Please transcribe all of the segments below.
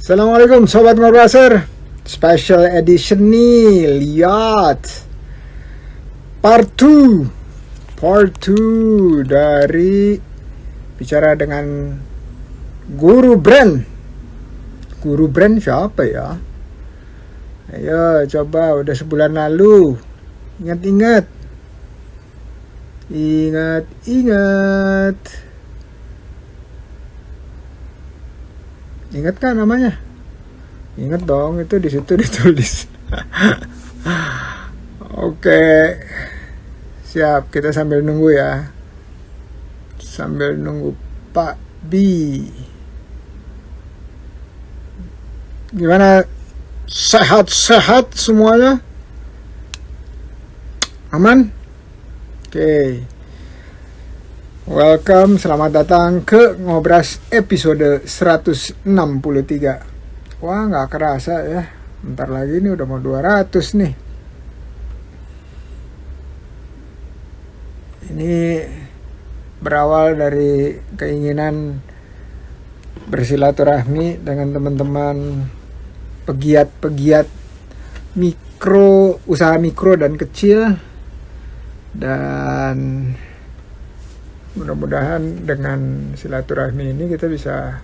Assalamualaikum Sobat Ngobrasir. Special edition nih, lihat Part 2 dari bicara dengan Guru Brand. Guru Brand siapa ya? Ayo coba, udah sebulan lalu. Ingat-ingat. Ingat. Ingat kan namanya? Ingat dong, itu di situ ditulis. Oke. Siap, kita sambil nunggu ya. Sambil nunggu Pak B. Gimana? Sehat-sehat semuanya? Aman? Oke. Welcome, selamat datang ke Ngobras episode 163. Wah, nggak kerasa ya. Bentar lagi nih udah mau 200 nih. Ini berawal dari keinginan bersilaturahmi dengan teman-teman pegiat-pegiat usaha mikro dan kecil. Dan mudah-mudahan dengan silaturahmi ini kita bisa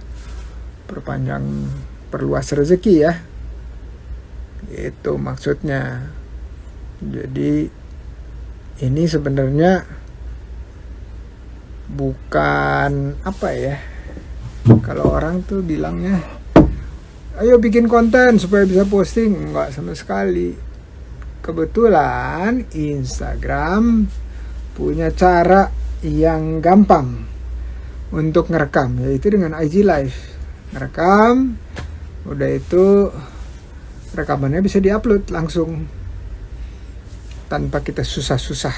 perluas rezeki ya. Itu maksudnya. Jadi ini sebenarnya bukan apa ya. Kalau orang tuh bilangnya, ayo bikin konten supaya bisa posting. Enggak sama sekali. Kebetulan Instagram punya cara yang gampang untuk ngerekam, yaitu dengan IG Live. Ngerekam, udah itu rekamannya bisa diupload langsung tanpa kita susah-susah.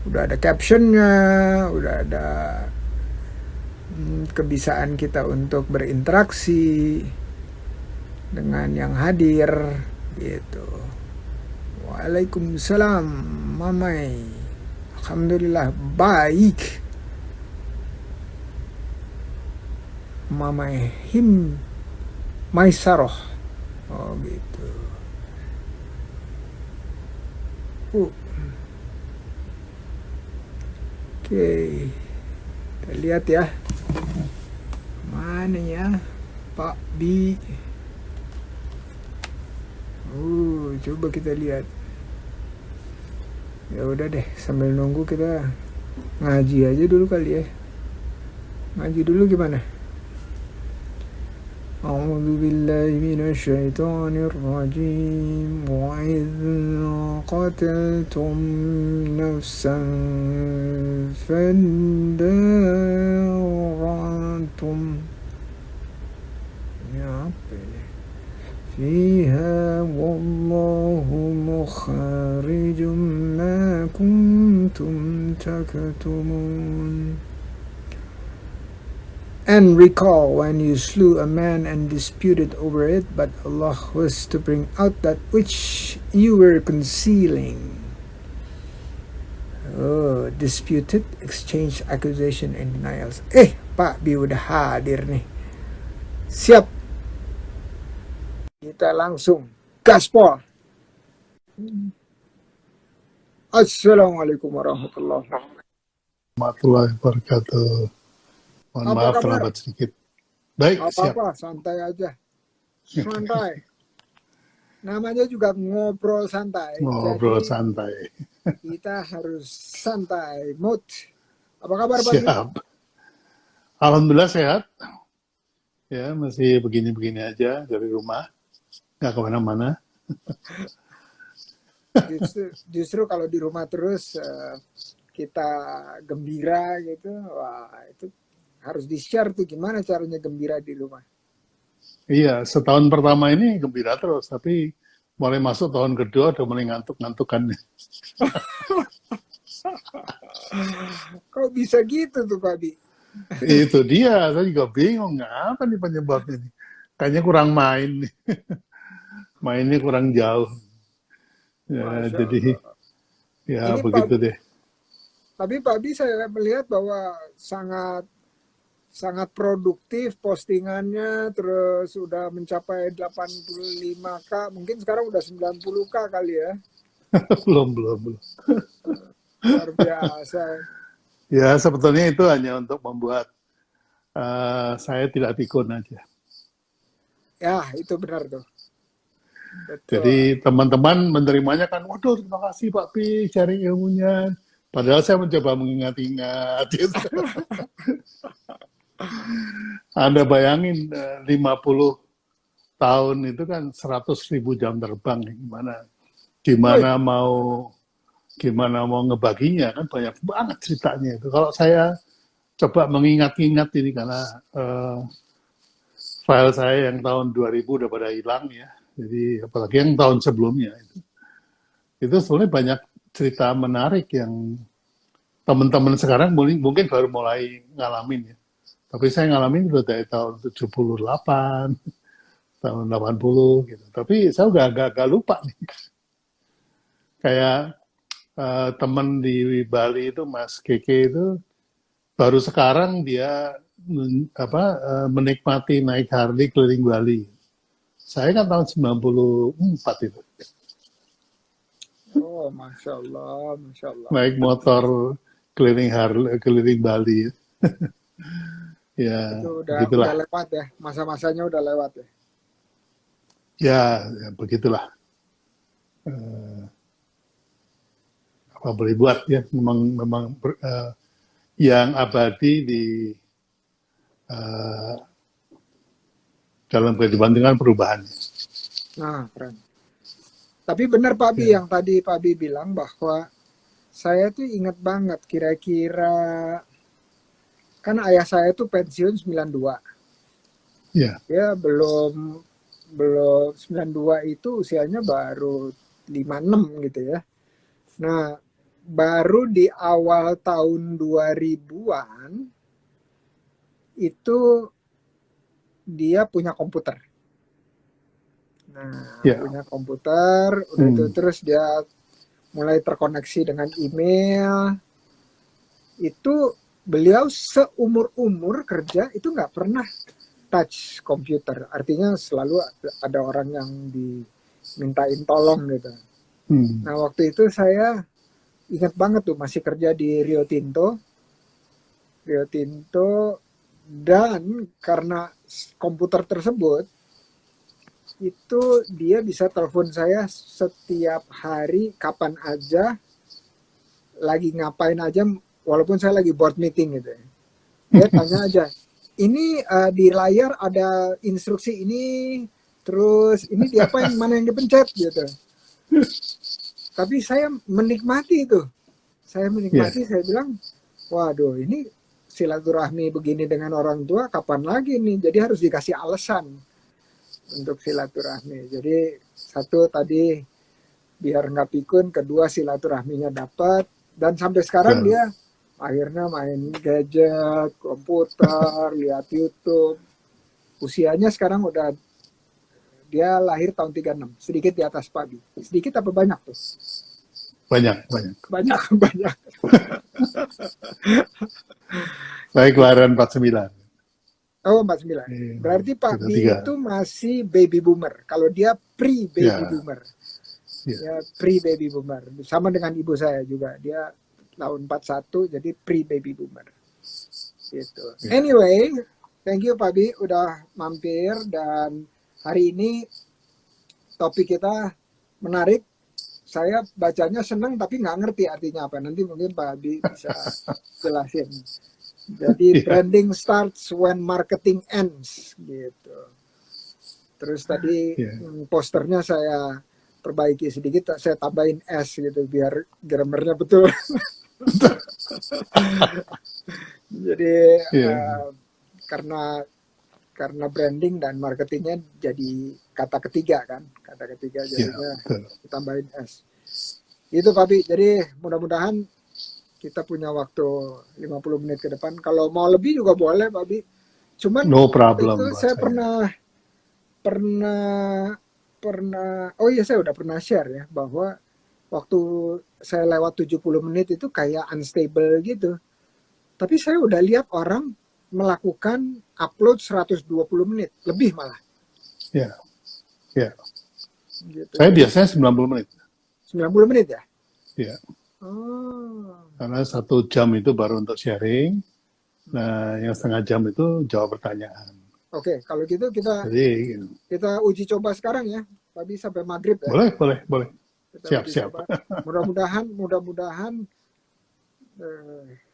Udah ada captionnya, udah ada kebiasaan kita untuk berinteraksi dengan yang hadir gitu. Waalaikumsalam Mamai. Alhamdulillah baik. Mamai him Maisaroh. Oh gitu. Oke. Kita lihat ya. Mana ya Pak B? Coba kita lihat. Ya udah deh, sambil nunggu kita ngaji aja dulu kali ya. Ngaji dulu gimana? A'udzu billahi minasyaitonir rajim. Wa idz qataltum nafsan fadaratum. Ya apa ini? فيها والله مخرج ما كنتم تكتمون. And recall when you slew a man and disputed over it, but Allah was to bring out that which you were concealing. Disputed, exchange, accusation, and denials. Pak B udah hadir nih. Siap. Kita langsung gaspol. Assalamualaikum warahmatullahi wabarakatuh. Mohon maaf terlambat sedikit. Baik, siap. Apa-apa, santai aja. Santai. Namanya juga ngobrol santai. Ngobrol santai. Kita harus santai. Mood. Apa kabar Pak? Siap. Alhamdulillah sehat. Ya, masih begini-begini aja dari rumah. Nggak kemana-mana. Justru kalau di rumah terus kita gembira gitu, wah itu harus di-share tuh gimana caranya gembira di rumah. Iya, setahun pertama ini gembira terus, tapi mulai masuk tahun kedua udah mulai ngantuk-ngantukan. Kok bisa gitu tuh Pak Bi? Itu dia, saya juga bingung, apa nih penyebabnya nih. Kayaknya kurang main nih. Mainnya kurang jauh. Ya, jadi ya ini begitu deh. Tapi Pak Bi saya melihat bahwa sangat sangat produktif postingannya, terus udah mencapai 85K, mungkin sekarang udah 90K kali ya. Belum. Luar biasa. Ya, sebetulnya itu hanya untuk membuat saya tidak pikun aja. Ya, itu benar tuh. Betul. Jadi teman-teman menerimanya kan, waduh terima kasih Pak Pi, sharing ilmunya. Padahal saya mencoba mengingat-ingat. Gitu. Anda bayangin 50 tahun itu kan 100.000 jam terbang. Wih, Gimana mau ngebaginya kan banyak banget ceritanya itu. Kalau saya coba mengingat-ingat ini karena file saya yang tahun 2000 udah pada hilang ya. Jadi apalagi yang tahun sebelumnya itu sebenarnya banyak cerita menarik yang teman-teman sekarang mungkin baru mulai ngalamin ya. Tapi saya ngalamin udah dari tahun 78, tahun 80 gitu. Tapi saya udah agak lupa nih. Kayak teman di Bali itu Mas Keke itu baru sekarang dia menikmati naik Harley keliling Bali. Saya kan tahun 94 itu. oh Masya Allah, Masya Allah. Naik motor keliling Bali. Ya, Itu udah begitulah. lewat ya, masa-masanya udah lewat ya. Ya, begitulah. Apa boleh buat ya, memang yang abadi di dalam kehidupan dengan perubahan. Nah, keren. Tapi benar Pak Bi Ya, yang tadi Pak Bi bilang bahwa saya tuh ingat banget kira-kira kan ayah saya tuh pensiun 92. ya, Ya belum belum 92 itu usianya baru 56 gitu ya. Nah, baru di awal tahun 2000-an itu dia punya komputer. Nah, ya. punya komputer, udah itu terus dia mulai terkoneksi dengan email. Itu beliau seumur-umur kerja itu nggak pernah touch komputer. Artinya selalu ada orang yang dimintain tolong gitu. Nah, waktu itu saya ingat banget tuh masih kerja di Rio Tinto. Rio Tinto dan karena komputer tersebut itu dia bisa telepon saya setiap hari kapan aja, lagi ngapain aja, walaupun saya lagi board meeting gitu ya. Dia tanya aja, ini di layar ada instruksi ini, terus ini di apa yang mana yang dipencet gitu. Tapi saya menikmati itu. Saya menikmati, saya bilang, waduh ini silaturahmi begini dengan orang tua kapan lagi nih. Jadi harus dikasih alasan untuk silaturahmi. Jadi satu tadi biar nggak pikun, kedua silaturahminya dapat, dan sampai sekarang dia akhirnya main gadget, komputer, lihat YouTube. Usianya sekarang udah, dia lahir tahun 36, sedikit di atas Pabi. Sedikit apa banyak tuh? Banyak. Banyak. Saya kelahiran 49. Oh, 49. Berarti Pak Kita Bi tiga. itu masih baby boomer. Kalau dia pre-baby boomer. Ya, pre-baby boomer. Sama dengan ibu saya juga. Dia tahun 41, jadi pre-baby boomer. Gitu. Anyway, thank you Pak Bi udah mampir, dan hari ini topik kita menarik. Saya bacanya senang tapi nggak ngerti artinya apa. Nanti mungkin Pak Bi bisa jelasin. Jadi branding starts when marketing ends gitu. Terus tadi posternya saya perbaiki sedikit, saya tambahin S gitu biar grammarnya betul. Jadi karena branding dan marketingnya jadi kata ketiga kan, kata ketiga jadinya ditambahin S. Itu Pak Bi. Jadi mudah-mudahan kita punya waktu 50 menit ke depan. Kalau mau lebih juga boleh, Pak Bi. Cuman no problem, itu saya pernah oh iya saya udah pernah share ya bahwa waktu saya lewat 70 menit itu kayak unstable gitu. Tapi saya udah lihat orang melakukan upload 120 menit, lebih malah. Ya, ya. Gitu. Saya Jadi biasanya 90 menit. 90 menit ya? Ya, Oh. karena 1 jam itu baru untuk sharing. Nah, yang setengah jam itu jawab pertanyaan. Oke, kalau gitu Jadi, kita uji coba sekarang ya, Fabi sampai maghrib ya. boleh. Kita Siap, uji siap. coba. Mudah-mudahan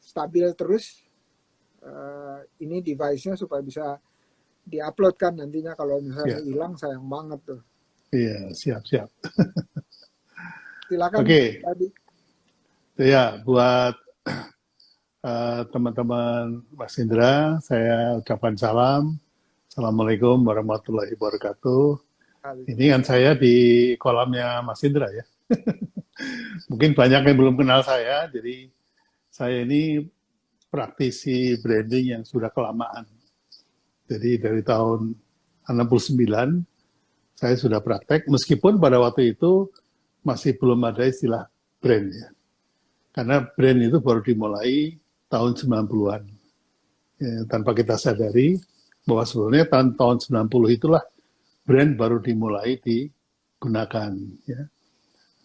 stabil terus ini device-nya supaya bisa diupload kan nantinya. Kalau misalnya Siap. hilang sayang banget tuh. Iya, siap. Silakan Oke, Fabi. ya buat teman-teman Mas Indra, saya ucapkan salam. Assalamualaikum warahmatullahi wabarakatuh. Ini kan saya di kolamnya Mas Indra ya. Mungkin banyak yang belum kenal saya, jadi saya ini praktisi branding yang sudah kelamaan. Jadi dari tahun 69 saya sudah praktek, meskipun pada waktu itu masih belum ada istilah brand ya. Karena brand itu baru dimulai tahun 90-an. Ya, tanpa kita sadari bahwa sebenarnya tahun 90 itulah brand baru dimulai digunakan. Ya.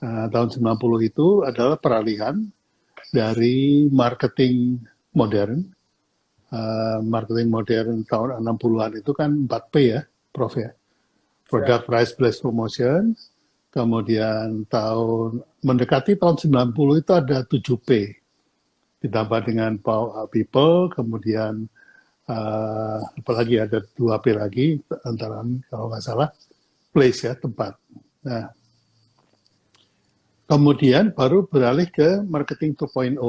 Nah, tahun 90 itu adalah peralihan dari marketing modern. Marketing modern tahun 60-an itu kan 4P ya, Prof ya. Product, Price, Place, Promotion. Kemudian mendekati tahun 90 itu ada 7P. Ditambah dengan people, kemudian apalagi ada 2P lagi, antara kalau nggak salah, place ya, tempat. Nah, kemudian baru beralih ke marketing 2.0,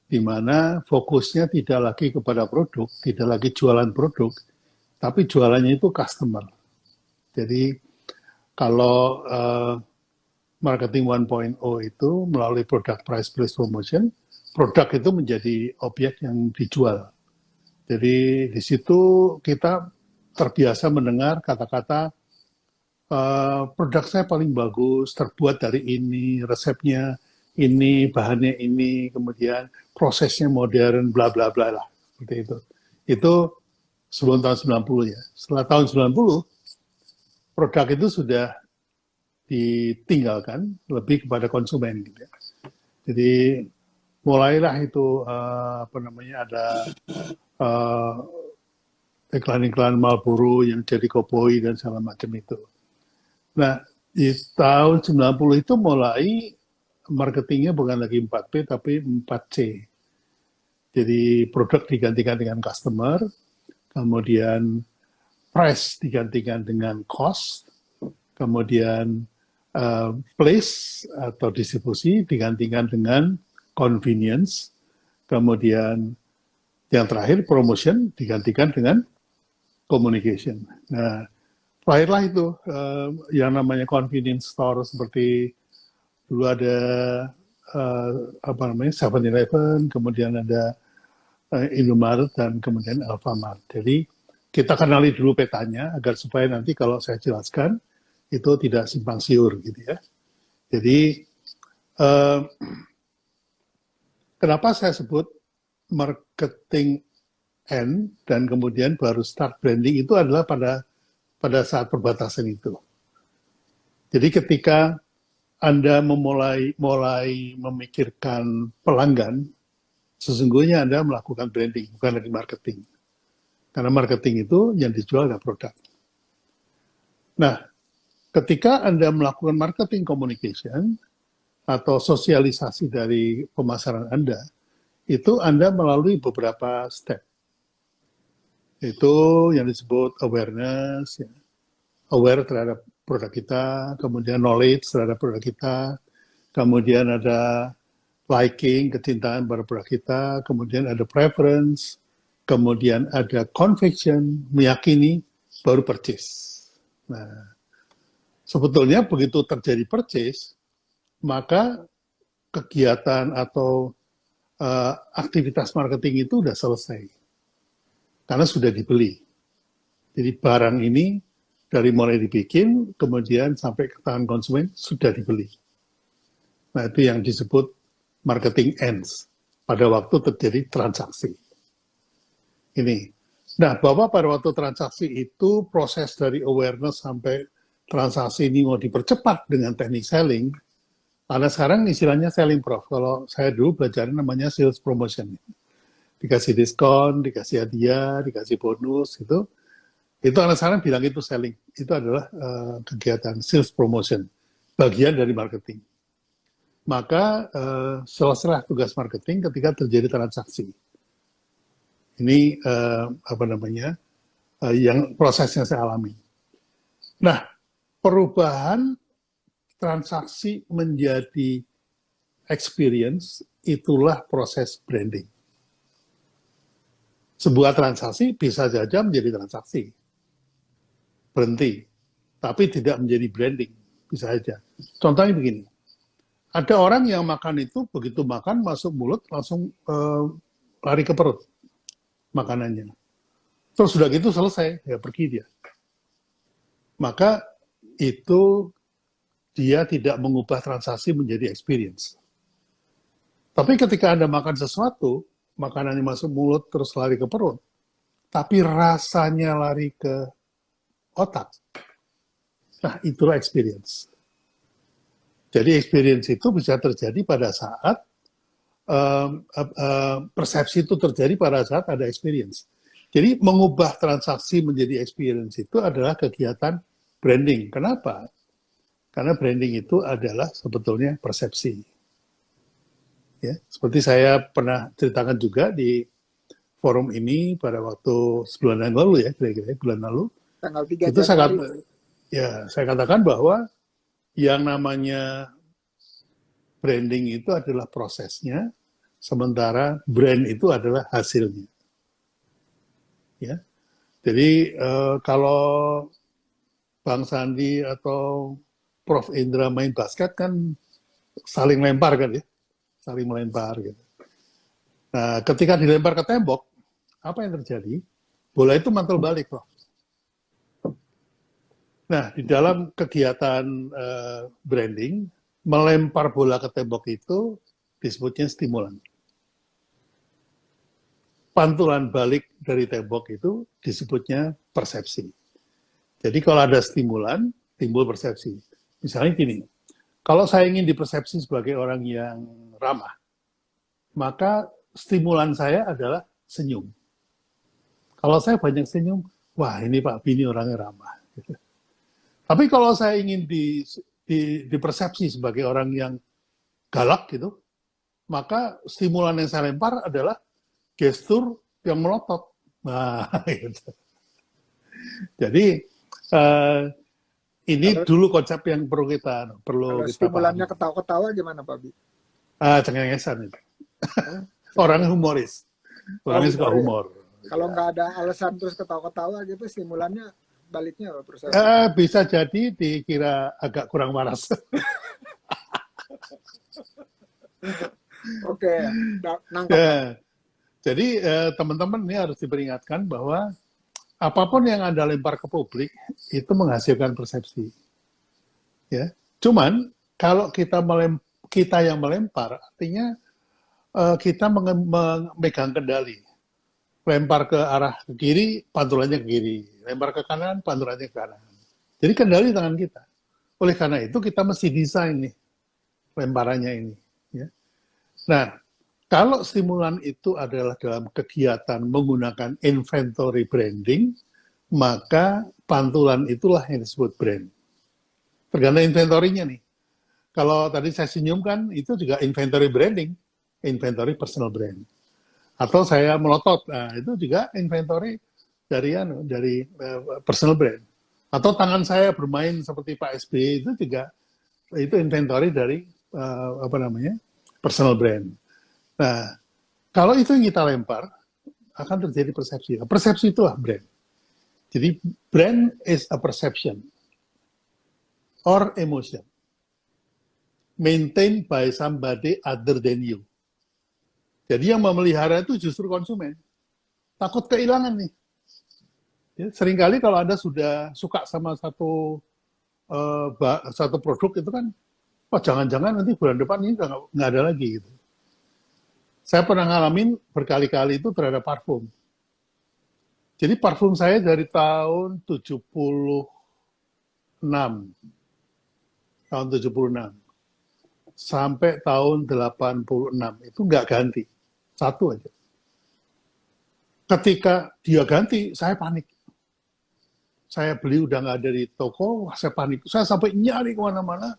di mana fokusnya tidak lagi kepada produk, tidak lagi jualan produk, tapi jualannya itu customer. Jadi kalau marketing 1.0 itu melalui product price place promotion, produk itu menjadi objek yang dijual. Jadi di situ kita terbiasa mendengar kata-kata produk saya paling bagus, terbuat dari ini, resepnya ini, bahannya ini, kemudian prosesnya modern, bla bla bla lah, seperti itu. Itu sebelum tahun 90 ya. Setelah tahun 90, produk itu sudah ditinggalkan lebih kepada konsumen gitu ya. Jadi mulailah itu ada iklan-iklan Marlboro yang jadi Koboi dan segala macam itu. Nah, di tahun 90 itu mulai marketingnya bukan lagi 4P tapi 4C. Jadi produk digantikan dengan customer, kemudian price digantikan dengan cost, kemudian place atau distribusi digantikan dengan convenience, kemudian yang terakhir promotion digantikan dengan communication. Nah, lahirlah itu yang namanya convenience store, seperti dulu ada 7-Eleven, kemudian ada Indomaret, dan kemudian Alfamart. Jadi kita kenali dulu petanya agar supaya nanti kalau saya jelaskan itu tidak simpang siur gitu ya. Jadi kenapa saya sebut marketing end dan kemudian baru start branding, itu adalah pada saat perbatasan itu. Jadi ketika Anda mulai memikirkan pelanggan, sesungguhnya Anda melakukan branding, bukan lagi marketing. Karena marketing itu yang dijual adalah produk. Nah, ketika Anda melakukan marketing communication atau sosialisasi dari pemasaran Anda, itu Anda melalui beberapa step. Itu yang disebut awareness, ya. Aware terhadap produk kita, kemudian knowledge terhadap produk kita, kemudian ada liking, kecintaan pada produk kita, kemudian ada preference, kemudian ada conviction, meyakini, baru purchase. Nah, sebetulnya begitu terjadi purchase, maka kegiatan atau aktivitas marketing itu sudah selesai. Karena sudah dibeli. Jadi barang ini dari mulai dibikin, kemudian sampai ke tangan konsumen, sudah dibeli. Nah, itu yang disebut marketing ends, pada waktu terjadi transaksi. Ini. Nah, bahwa pada waktu transaksi itu proses dari awareness sampai transaksi ini mau dipercepat dengan teknik selling, karena sekarang istilahnya selling prof. Kalau saya dulu belajar namanya sales promotion. Dikasih diskon, dikasih hadiah, dikasih bonus, itu anak sekarang bilang itu selling. Itu adalah kegiatan sales promotion, bagian dari marketing. Maka selesai tugas marketing ketika terjadi transaksi. Ini yang prosesnya saya alami. Nah, perubahan transaksi menjadi experience itulah proses branding. Sebuah transaksi bisa saja menjadi transaksi, berhenti, tapi tidak menjadi branding, bisa saja. Contohnya begini, ada orang yang makan itu begitu makan masuk mulut langsung lari ke perut makanannya. Terus sudah gitu selesai, ya pergi dia. Maka itu dia tidak mengubah transaksi menjadi experience. Tapi ketika Anda makan sesuatu, makanannya masuk mulut terus lari ke perut, tapi rasanya lari ke otak. Nah, itulah experience. Jadi experience itu bisa terjadi pada saat persepsi itu terjadi pada saat ada experience. Jadi mengubah transaksi menjadi experience itu adalah kegiatan branding. Kenapa? Karena branding itu adalah sebetulnya persepsi. Ya, seperti saya pernah ceritakan juga di forum ini pada waktu sebulan yang lalu ya, kira-kira bulan lalu. Tanggal 3 itu Januari. saya katakan bahwa yang namanya branding itu adalah prosesnya, sementara brand itu adalah hasilnya. Ya, jadi kalau Bang Sandi atau Prof. Indra main basket kan saling lempar kan ya, saling melempar gitu. Nah, ketika dilempar ke tembok, apa yang terjadi? Bola itu mantul balik, Prof. Nah, di dalam kegiatan branding, melempar bola ke tembok itu disebutnya stimulan. Pantulan balik dari tembok itu disebutnya persepsi. Jadi kalau ada stimulan, timbul persepsi. Misalnya gini, kalau saya ingin dipersepsi sebagai orang yang ramah, maka stimulan saya adalah senyum. Kalau saya banyak senyum, wah ini Pak Bini orangnya ramah. Tapi kalau saya ingin dipersepsi sebagai orang yang galak gitu, maka stimulan yang saya lempar adalah gestur yang melotot. Nah, gitu. Jadi ini dulu konsep yang perlu kita stimulannya pahami. ketawa-ketawa gimana Pak Bi? Cengengesan itu. Orang humoris. Orangnya suka humor. Kalau nggak ada alasan terus ketawa-ketawa gitu, stimulannya baliknya apa persepsi? Bisa jadi dikira agak kurang waras. Oke, nangkap. Jadi teman-teman ini harus diperingatkan bahwa apapun yang Anda lempar ke publik itu menghasilkan persepsi. Ya, cuman kalau kita yang melempar, artinya kita memegang kendali. Lempar ke arah ke kiri, pantulannya ke kiri. Lempar ke kanan, pantulannya ke kanan. Jadi kendali tangan kita. Oleh karena itu kita mesti desain nih lemparannya ini. Ya. Nah, kalau stimulan itu adalah dalam kegiatan menggunakan inventory branding, maka pantulan itulah yang disebut brand. Tergantung inventory-nya nih. Kalau tadi saya senyum kan, itu juga inventory branding, inventory personal brand. Atau saya melotot, nah itu juga inventory dari personal brand. Atau tangan saya bermain seperti Pak SBY itu juga itu inventory dari personal brand. Nah, kalau itu yang kita lempar akan terjadi persepsi. Persepsi itulah brand. Jadi brand is a perception or emotion maintained by somebody other than you. Jadi yang memelihara itu justru konsumen. Takut kehilangan nih. Ya, seringkali kalau Anda sudah suka sama satu produk itu kan, wah jangan-jangan nanti bulan depan ini nggak ada lagi gitu. Saya pernah ngalamin berkali-kali itu terhadap parfum. Jadi parfum saya dari tahun 76 sampai tahun 86 itu nggak ganti, satu aja. Ketika dia ganti, saya panik. Saya beli udah nggak ada di toko, wah saya panik. Saya sampai nyari kemana-mana,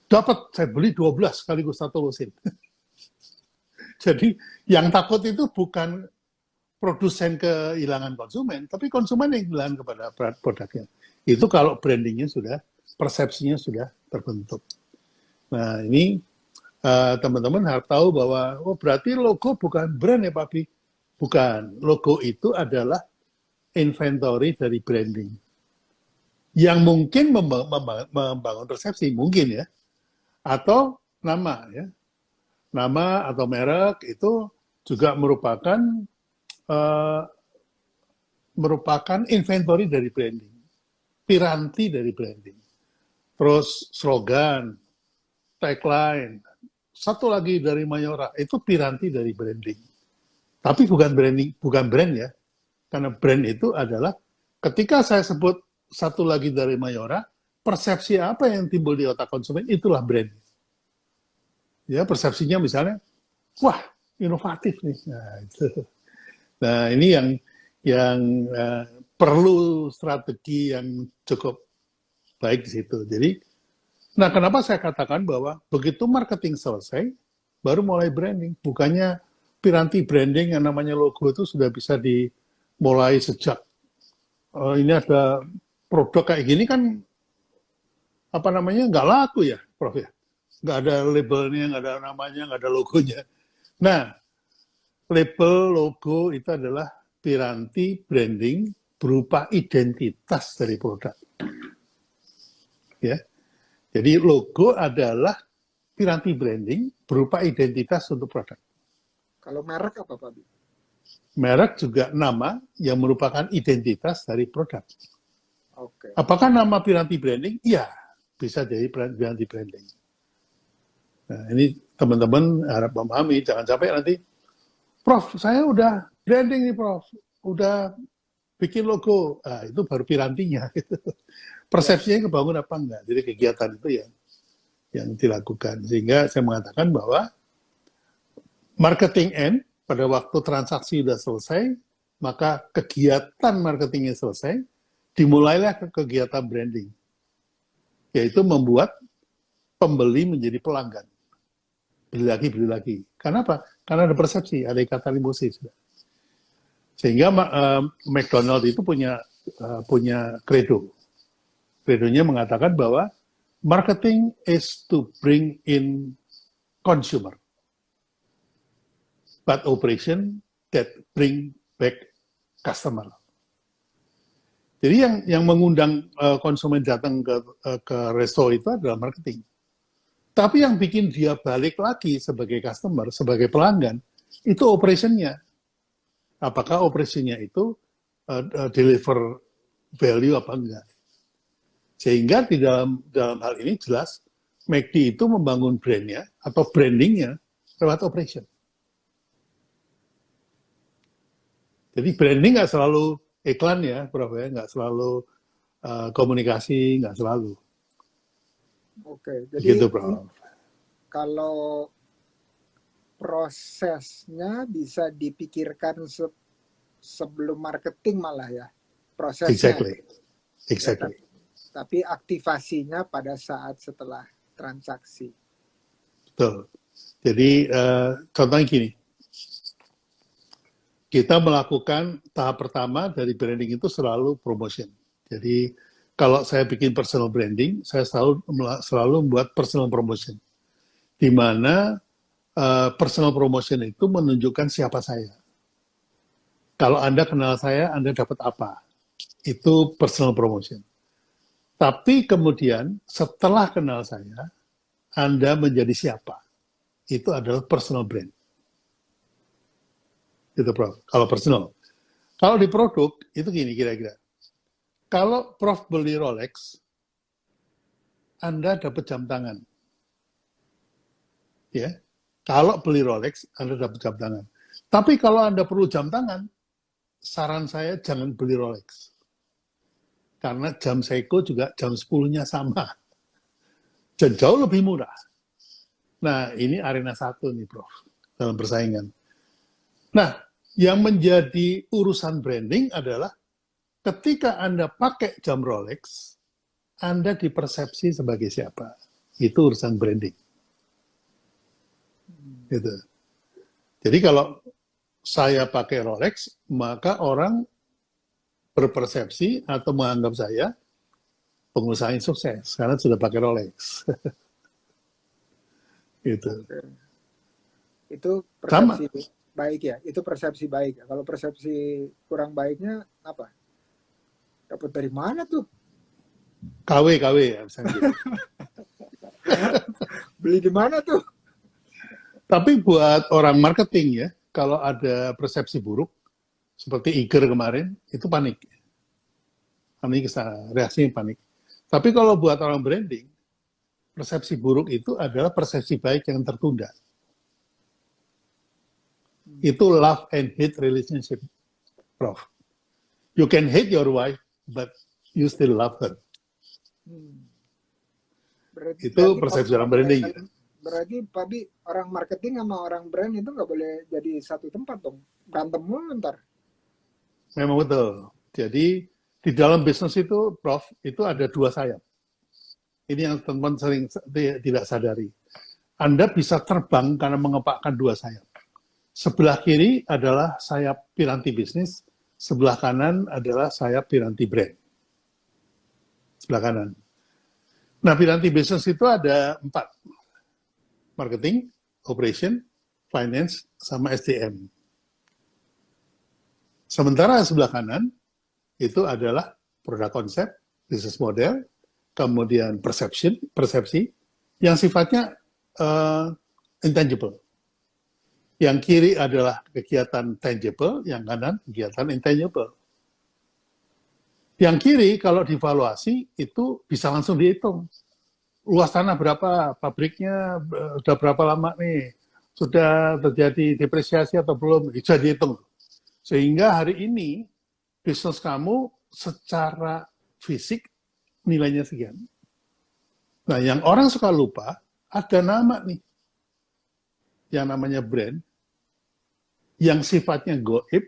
dapat saya beli 12 sekaligus satu lusin. Jadi yang takut itu bukan produsen kehilangan konsumen, tapi konsumen yang kehilangan kepada produknya. Itu kalau brandingnya sudah, persepsinya sudah terbentuk. Nah ini teman-teman harus tahu bahwa, oh berarti logo bukan brand ya Pak Bi? Bukan, logo itu adalah inventory dari branding. Yang mungkin membangun persepsi, mungkin ya. Atau nama ya. Nama atau merek itu juga merupakan inventory dari branding, piranti dari branding. Terus slogan, tagline, satu lagi dari Mayora, itu piranti dari branding. Tapi bukan brand ya. Karena brand itu adalah ketika saya sebut satu lagi dari Mayora, persepsi apa yang timbul di otak konsumen, itulah brand. Ya, persepsinya misalnya, wah, inovatif nih. Nah, itu. Nah, ini yang perlu strategi yang cukup baik di situ. Jadi, nah kenapa saya katakan bahwa begitu marketing selesai, baru mulai branding. Bukannya piranti branding yang namanya logo itu sudah bisa dimulai sejak ini ada produk kayak gini kan apa namanya nggak laku ya, Prof ya. Nggak ada labelnya, nggak ada namanya, nggak ada logonya. Nah, label, logo itu adalah piranti branding berupa identitas dari produk. Ya. Jadi logo adalah piranti branding berupa identitas untuk produk. Kalau merek apa Pak Bi? Merek juga nama yang merupakan identitas dari produk. Oke. Apakah nama piranti branding? Iya, bisa jadi piranti branding. Nah, ini teman-teman harap memahami, jangan sampai nanti, Prof, saya udah branding nih Prof, udah bikin logo, nah, itu baru pirantinya. Persepsinya kebangun apa enggak? Jadi kegiatan itu yang dilakukan. Sehingga saya mengatakan bahwa marketing end, pada waktu transaksi sudah selesai, maka kegiatan marketingnya selesai, dimulailah kegiatan branding. Yaitu membuat pembeli menjadi pelanggan. Beli lagi. Karena apa? Karena ada persepsi, ada ikatan emosi. Sehingga McDonald itu punya credo. Credonya mengatakan bahwa marketing is to bring in consumer, but operation that bring back customer. Jadi yang mengundang konsumen datang ke resto itu adalah marketing. Tapi yang bikin dia balik lagi sebagai customer, sebagai pelanggan, itu operationnya. Apakah operationnya itu deliver value apa enggak? Sehingga di dalam hal ini jelas, McD itu membangun brandnya atau brandingnya lewat operation. Jadi branding nggak selalu iklan ya, Prof ya, nggak selalu komunikasi, nggak selalu. Oke, jadi Gitu, Prof. Kalau prosesnya bisa dipikirkan sebelum marketing malah ya, prosesnya. Exactly. Ya, tapi aktivasinya pada saat setelah transaksi. Betul. Jadi contohnya gini, kita melakukan tahap pertama dari branding itu selalu promotion. Jadi kalau saya bikin personal branding, saya selalu membuat personal promotion, di mana personal promotion itu menunjukkan siapa saya. Kalau Anda kenal saya, Anda dapat apa? Itu personal promotion. Tapi kemudian setelah kenal saya, Anda menjadi siapa? Itu adalah personal brand. Itu Prof. Kalau personal. Kalau di produk, itu gini kira-kira. Kalau Prof beli Rolex, Anda dapat jam tangan. Ya. Kalau beli Rolex, Anda dapat jam tangan. Tapi kalau Anda perlu jam tangan, saran saya jangan beli Rolex. Karena jam Seiko juga jam 10-nya sama. Dan jauh lebih murah. Nah, ini arena satu nih, Prof. Dalam persaingan. Nah, yang menjadi urusan branding adalah ketika Anda pakai jam Rolex, Anda dipersepsi sebagai siapa. Itu urusan branding. Gitu. Jadi kalau saya pakai Rolex, maka orang berpersepsi atau menganggap saya pengusaha yang sukses karena sudah pakai Rolex. Gitu. Itu Sama. persepsi baik ya. Itu persepsi baik. Kalau persepsi kurang baiknya apa? Dapat dari mana tuh? KW ya. Misalnya gitu. Beli di mana tuh? Tapi buat orang marketing ya, kalau ada persepsi buruk, seperti Iger kemarin, itu panik. Panik, reaksinya panik. Tapi kalau buat orang branding, persepsi buruk itu adalah persepsi baik yang tertunda. Itu love and hate relationship, Prof. You can hate your wife, but you still love her. Itu persepsi orang branding. Ya. Berarti Pak Bi, orang marketing sama orang brand itu nggak boleh jadi satu tempat dong. Berantem mulu ntar. Memang betul. Jadi di dalam bisnis itu, Prof, itu ada dua sayap. Ini yang teman-teman sering tidak sadari. Anda bisa terbang karena mengepakkan dua sayap. Sebelah kiri adalah sayap piranti bisnis, sebelah kanan adalah sayap piranti brand. Sebelah kanan. Nah, piranti bisnis itu ada 4. Marketing, operation, finance, sama SDM. Sementara sebelah kanan itu adalah produk konsep, business model, kemudian persepsi, yang sifatnya intangible. Yang kiri adalah kegiatan tangible, yang kanan kegiatan intangible. Yang kiri kalau divaluasi itu bisa langsung dihitung. Luas tanah berapa, pabriknya sudah berapa lama nih, sudah terjadi depresiasi atau belum, bisa dihitung. Sehingga hari ini bisnis kamu secara fisik nilainya sekian. Nah, yang orang suka lupa, ada nama nih, yang namanya brand, yang sifatnya goib,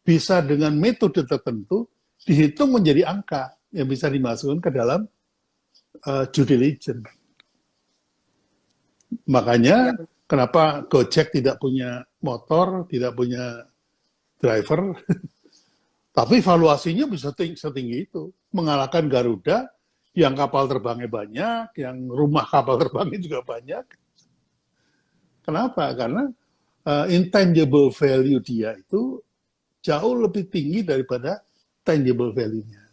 bisa dengan metode tertentu dihitung menjadi angka yang bisa dimasukkan ke dalam due diligence. Makanya kenapa Gojek tidak punya motor, tidak punya driver, tapi valuasinya bisa setinggi itu. Mengalahkan Garuda, yang kapal terbangnya banyak, yang rumah kapal terbangnya juga banyak. Kenapa? Karena intangible value dia itu jauh lebih tinggi daripada tangible value-nya.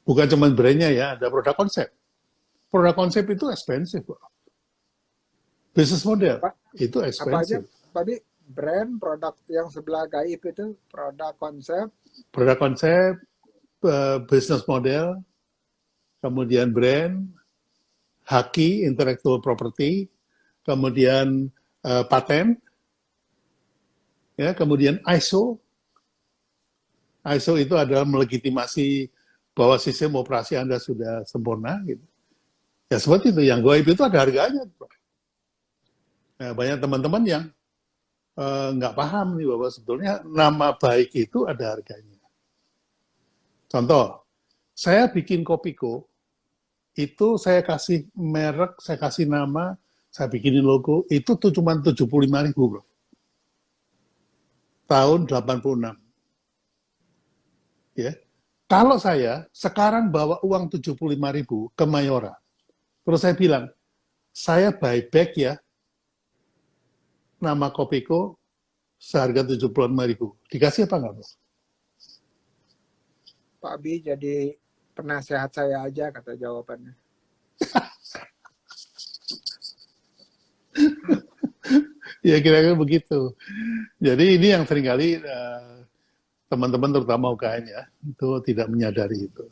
Bukan cuma brandnya ya, ada produk konsep. Produk konsep itu expensive. Business model itu expensive. Apa aja, Pak, brand, produk yang sebelah gaib itu, produk konsep. Produk konsep, business model, kemudian brand, haki, intellectual property, kemudian paten, ya, kemudian ISO. ISO itu adalah melegitimasi bahwa sistem operasi Anda sudah sempurna, gitu. Ya seperti itu, yang goib itu ada harganya. Nah, banyak teman-teman yang nggak paham nih bahwa sebetulnya nama baik itu ada harganya. Contoh, saya bikin Kopiko, itu saya kasih merek, saya kasih nama, saya bikinin logo, itu tuh cuma 75.000, bro. Tahun 86. Ya. Kalau saya sekarang bawa uang 75.000 ke Mayora, terus saya bilang, saya buyback ya, nama Kopiko seharga 75.000. Dikasih apa nggak, Bro? Pak Abi jadi penasehat saya aja, kata jawabannya. Ya kira-kira begitu. Jadi ini yang seringkali teman-teman terutama UKM ya, itu tidak menyadari itu.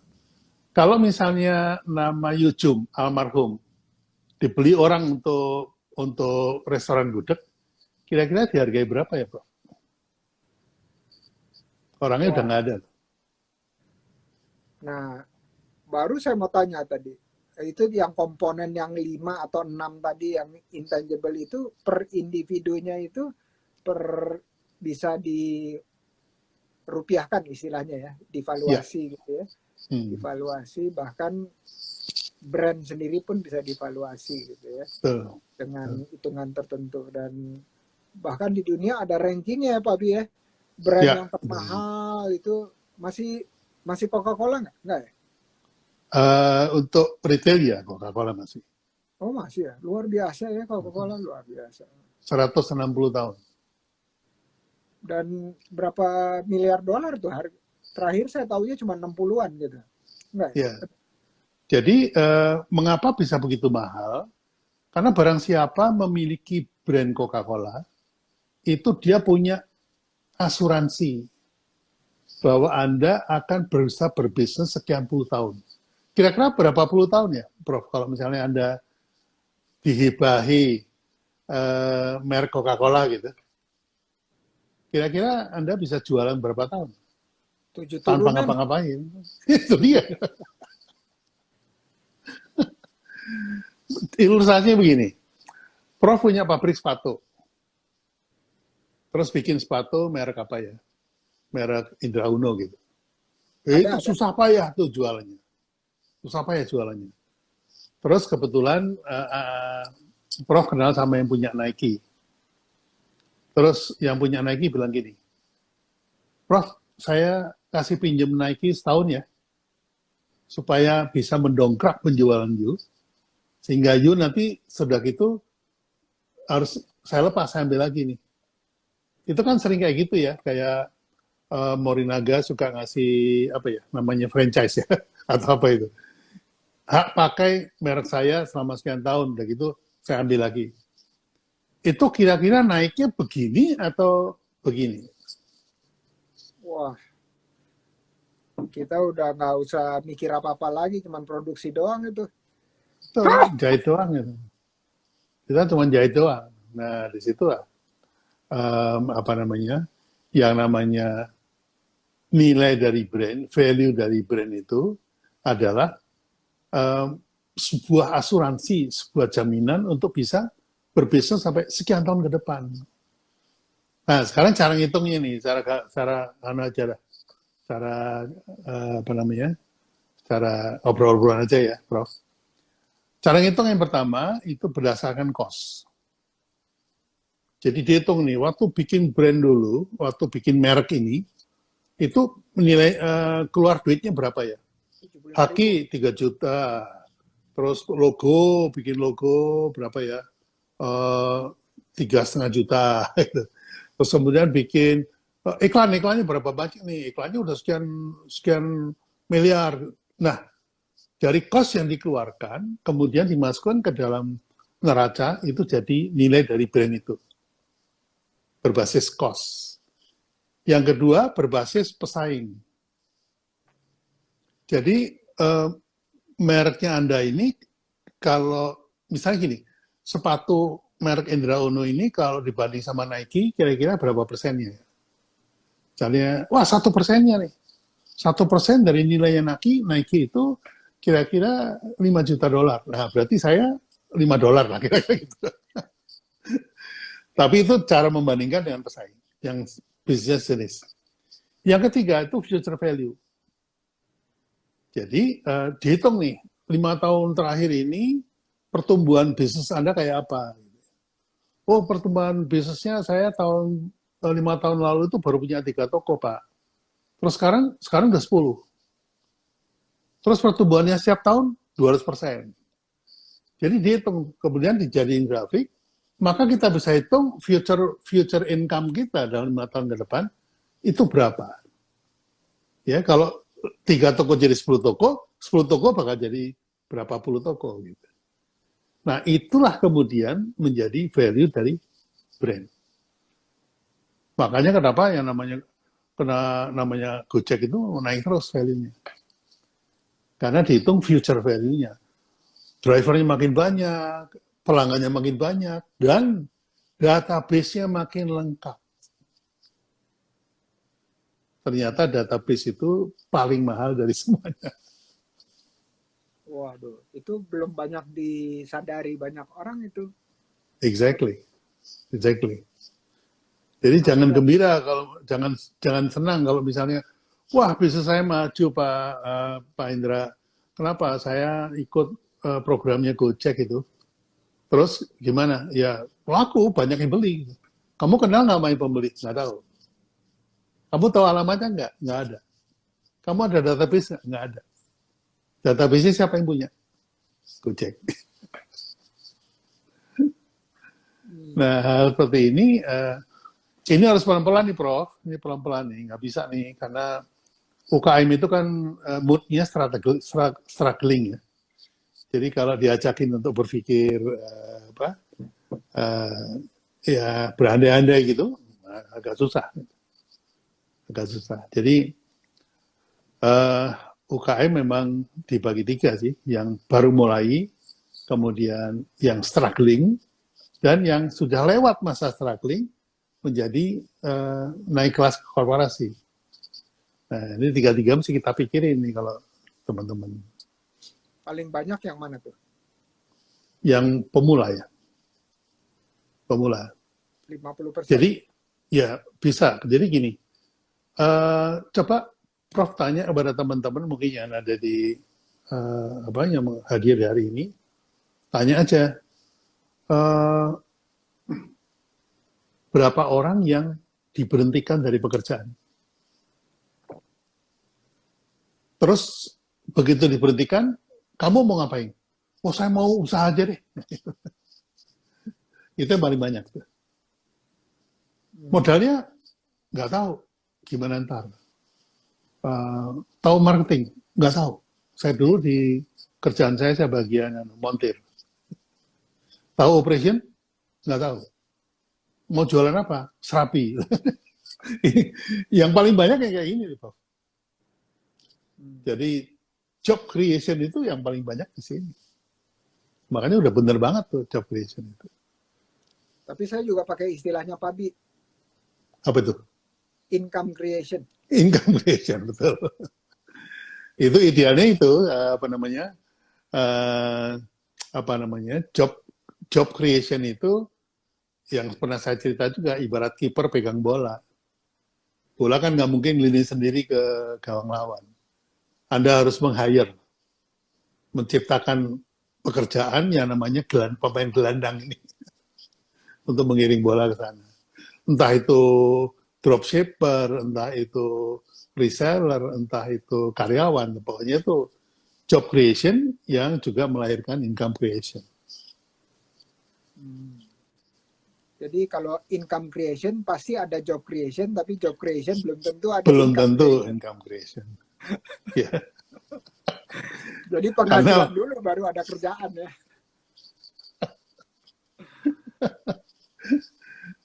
Kalau misalnya nama Yujum, almarhum, dibeli orang untuk restoran gudeg, kira-kira dihargai berapa ya, Bro? Orangnya udah Wah, nggak ada. nah baru saya mau tanya tadi, itu yang komponen yang 5 atau 6 tadi yang intangible itu per individunya itu per bisa dirupiahkan istilahnya ya, Ya. divaluasi gitu ya. Hmm. Divaluasi, bahkan brand sendiri pun bisa divaluasi gitu ya Betul. dengan hitungan tertentu, dan bahkan di dunia ada rankingnya ya Pak Bi ya. Brand Ya. yang termahal itu masih masih Coca-Cola nggak ya? Untuk retail ya Coca-Cola masih Oh masih ya, luar biasa ya Coca-Cola, luar biasa. 160 tahun. Dan berapa miliar dolar tuh harga? Terakhir saya tahunya cuma 60-an gitu. Enggak ya? Ya. Jadi mengapa bisa begitu mahal? Karena barang siapa memiliki brand Coca-Cola, itu dia punya asuransi bahwa Anda akan berusaha berbisnis sekian puluh tahun. Kira-kira berapa puluh tahun ya, Prof? Kalau misalnya Anda dihibahi merek Coca-Cola gitu, kira-kira Anda bisa jualan berapa tahun? 7 Tanpa turunan. ngapa-ngapain. Itu dia. Ilustrasinya begini. Prof punya pabrik sepatu. Terus bikin sepatu merek apa ya? Merek Indra Uno gitu. Itu Ada. susah payah tuh jualannya. Susah payah jualannya. Terus kebetulan Prof kenal sama yang punya Nike. Terus yang punya Nike bilang gini, Prof, saya kasih pinjam Nike setahun ya, supaya bisa mendongkrak penjualan you, sehingga you nanti sudah gitu harus saya lepas, saya ambil lagi nih. Itu kan sering kayak gitu ya, kayak Morinaga suka ngasih apa ya namanya franchise ya atau apa itu, hak pakai merek saya selama sekian tahun, udah gitu saya ambil lagi. Itu kira-kira naiknya begini atau begini? Wah, kita udah nggak usah mikir apa-apa lagi, cuman produksi doang itu. Itu jahit doang gitu. Kita cuma jahit doang. Nah di situ apa namanya, yang namanya nilai dari brand, value dari brand itu adalah sebuah asuransi, sebuah jaminan untuk bisa berbisnis sampai sekian tahun ke depan. Nah, sekarang cara ngitungnya nih, cara aja lah, cara apa namanya, cara obrol-obrolan aja ya, Prof. Cara ngitung yang pertama itu berdasarkan cost. Jadi dihitung nih, waktu bikin brand dulu, waktu bikin merek ini, itu menilai keluar duitnya berapa ya? 75.000. Haki 3 juta, terus logo, bikin logo berapa ya? 3,5 juta. Terus kemudian bikin iklannya berapa banyak nih? Iklannya udah sekian miliar. Nah, dari cost yang dikeluarkan, kemudian dimasukkan ke dalam neraca, itu jadi nilai dari brand itu. Berbasis cost. Yang kedua, berbasis pesaing. Jadi, mereknya Anda ini, kalau misalnya gini, sepatu merek Indra Uno ini kalau dibanding sama Nike, kira-kira berapa persennya? Misalnya, wah 1%-nya nih. 1% dari nilainya Nike itu kira-kira 5 juta dolar. Nah, berarti saya 5 dolar lah kira-kira gitu. Tapi itu cara membandingkan dengan pesaing, yang business jenis. Yang ketiga itu future value. Jadi, dihitung nih, 5 tahun terakhir ini, pertumbuhan bisnis Anda kayak apa? Oh, pertumbuhan bisnisnya saya 5 tahun lalu itu baru punya 3 toko, Pak. Terus sekarang udah 10. Terus pertumbuhannya setiap tahun 200%. Jadi dihitung, kemudian dijadiin grafik, maka kita bisa hitung future income kita dalam 5 tahun ke depan itu berapa. Ya, kalau 3 toko jadi 10 toko bakal jadi berapa puluh toko gitu. Nah, itulah kemudian menjadi value dari brand. Makanya kenapa yang namanya Gojek itu naik terus value-nya. Karena dihitung future value-nya. Drivernya makin banyak, pelanggannya makin banyak, dan database-nya makin lengkap. ternyata database itu paling mahal dari semuanya. Waduh, itu belum banyak disadari banyak orang itu. Exactly. Jadi jangan gembira kalau jangan senang kalau misalnya wah bisnis saya maju Pak Indra. Kenapa? Saya ikut programnya Gojek itu. Terus gimana? Ya laku banyak yang beli. Kamu kenal nggak sama yang pembeli? Nggak tahu. Kamu tahu alamatnya nggak? Nggak ada. Kamu ada database nggak? Nggak ada. Database siapa yang punya? Gojek. Nah, hal seperti ini harus pelan-pelan nih, Prof. Ini pelan-pelan nih, nggak bisa nih, karena UKM itu kan mood-nya struggling ya. Jadi kalau diajakin untuk berpikir ya berandai-andai gitu, agak susah. Jadi UKM memang dibagi 3 sih, yang baru mulai, kemudian yang struggling, dan yang sudah lewat masa struggling menjadi naik kelas korporasi. Nah, ini 3 mesti kita pikirin nih kalau teman-teman. Paling banyak yang mana tuh? Yang pemula ya. Pemula. 50%. Jadi, ya bisa. Jadi gini, coba Prof tanya kepada teman-teman mungkin yang ada di yang hadir hari ini, tanya aja berapa orang yang diberhentikan dari pekerjaan. Terus begitu diberhentikan, kamu mau ngapain? Oh saya mau usaha aja deh. Itu yang paling banyak. Modalnya nggak tahu gimana ntar. Tahu marketing? Nggak tahu. Saya dulu di kerjaan saya bagian montir. Tahu operation? Nggak tahu. Mau jualan apa? Serapi. Yang paling banyak kayak ini, Prof. Jadi job creation itu yang paling banyak di sini. Makanya udah bener banget tuh job creation itu. Tapi saya juga pakai istilahnya Pak Bi. Apa itu? Income creation. Income creation, betul. Itu idealnya itu job creation itu yang pernah saya cerita juga ibarat kiper pegang bola. Bola kan nggak mungkin lini sendiri ke gawang lawan. Anda harus meng-hire, menciptakan pekerjaan yang namanya pemain gelandang ini untuk mengiring bola ke sana. Entah itu dropshipper, entah itu reseller, entah itu karyawan, pokoknya itu job creation yang juga melahirkan income creation. Jadi kalau income creation pasti ada job creation, tapi job creation belum tentu ada income creation. Ya. Jadi penghasilan dulu baru ada kerjaan ya.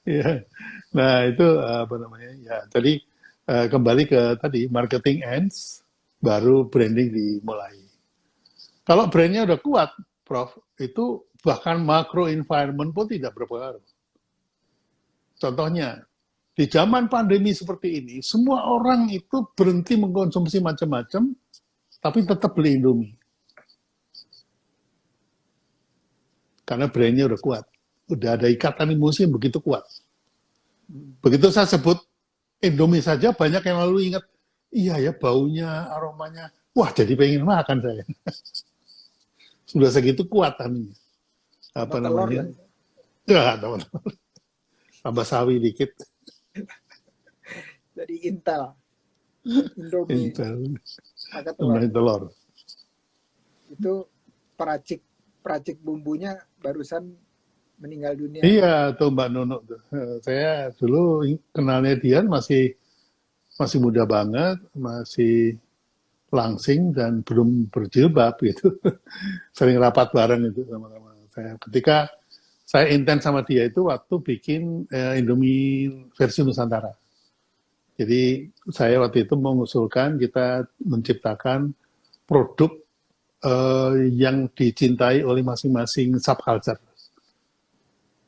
Ya. Nah itu ya. Jadi kembali ke tadi marketing ends, baru branding dimulai. Kalau brandnya udah kuat, Prof, itu bahkan macro environment pun tidak berpengaruh. Contohnya, di zaman pandemi seperti ini, semua orang itu berhenti mengkonsumsi macam-macam, tapi tetap beli Indomie. Karena brandnya udah kuat. Udah ada ikatan emosi yang begitu kuat. Begitu saya sebut Indomie saja, banyak yang lalu ingat, iya ya baunya, aromanya, wah jadi pengen makan saya. Sudah segitu kuat anunya. Apa namanya? Ya, teman-teman. Tambah sawi dikit. Jadi Intel. Indomie. Intel. Pakai telur. Telur. Itu peracik bumbunya barusan meninggal dunia. Iya, tuh Mbak Nunuk. Saya dulu kenalnya dia masih muda banget, masih langsing dan belum berjilbab gitu. Sering rapat bareng itu sama-sama. Ketika saya intens sama dia itu waktu bikin Indomie versi Nusantara. Jadi saya waktu itu mengusulkan kita menciptakan produk yang dicintai oleh masing-masing subculture.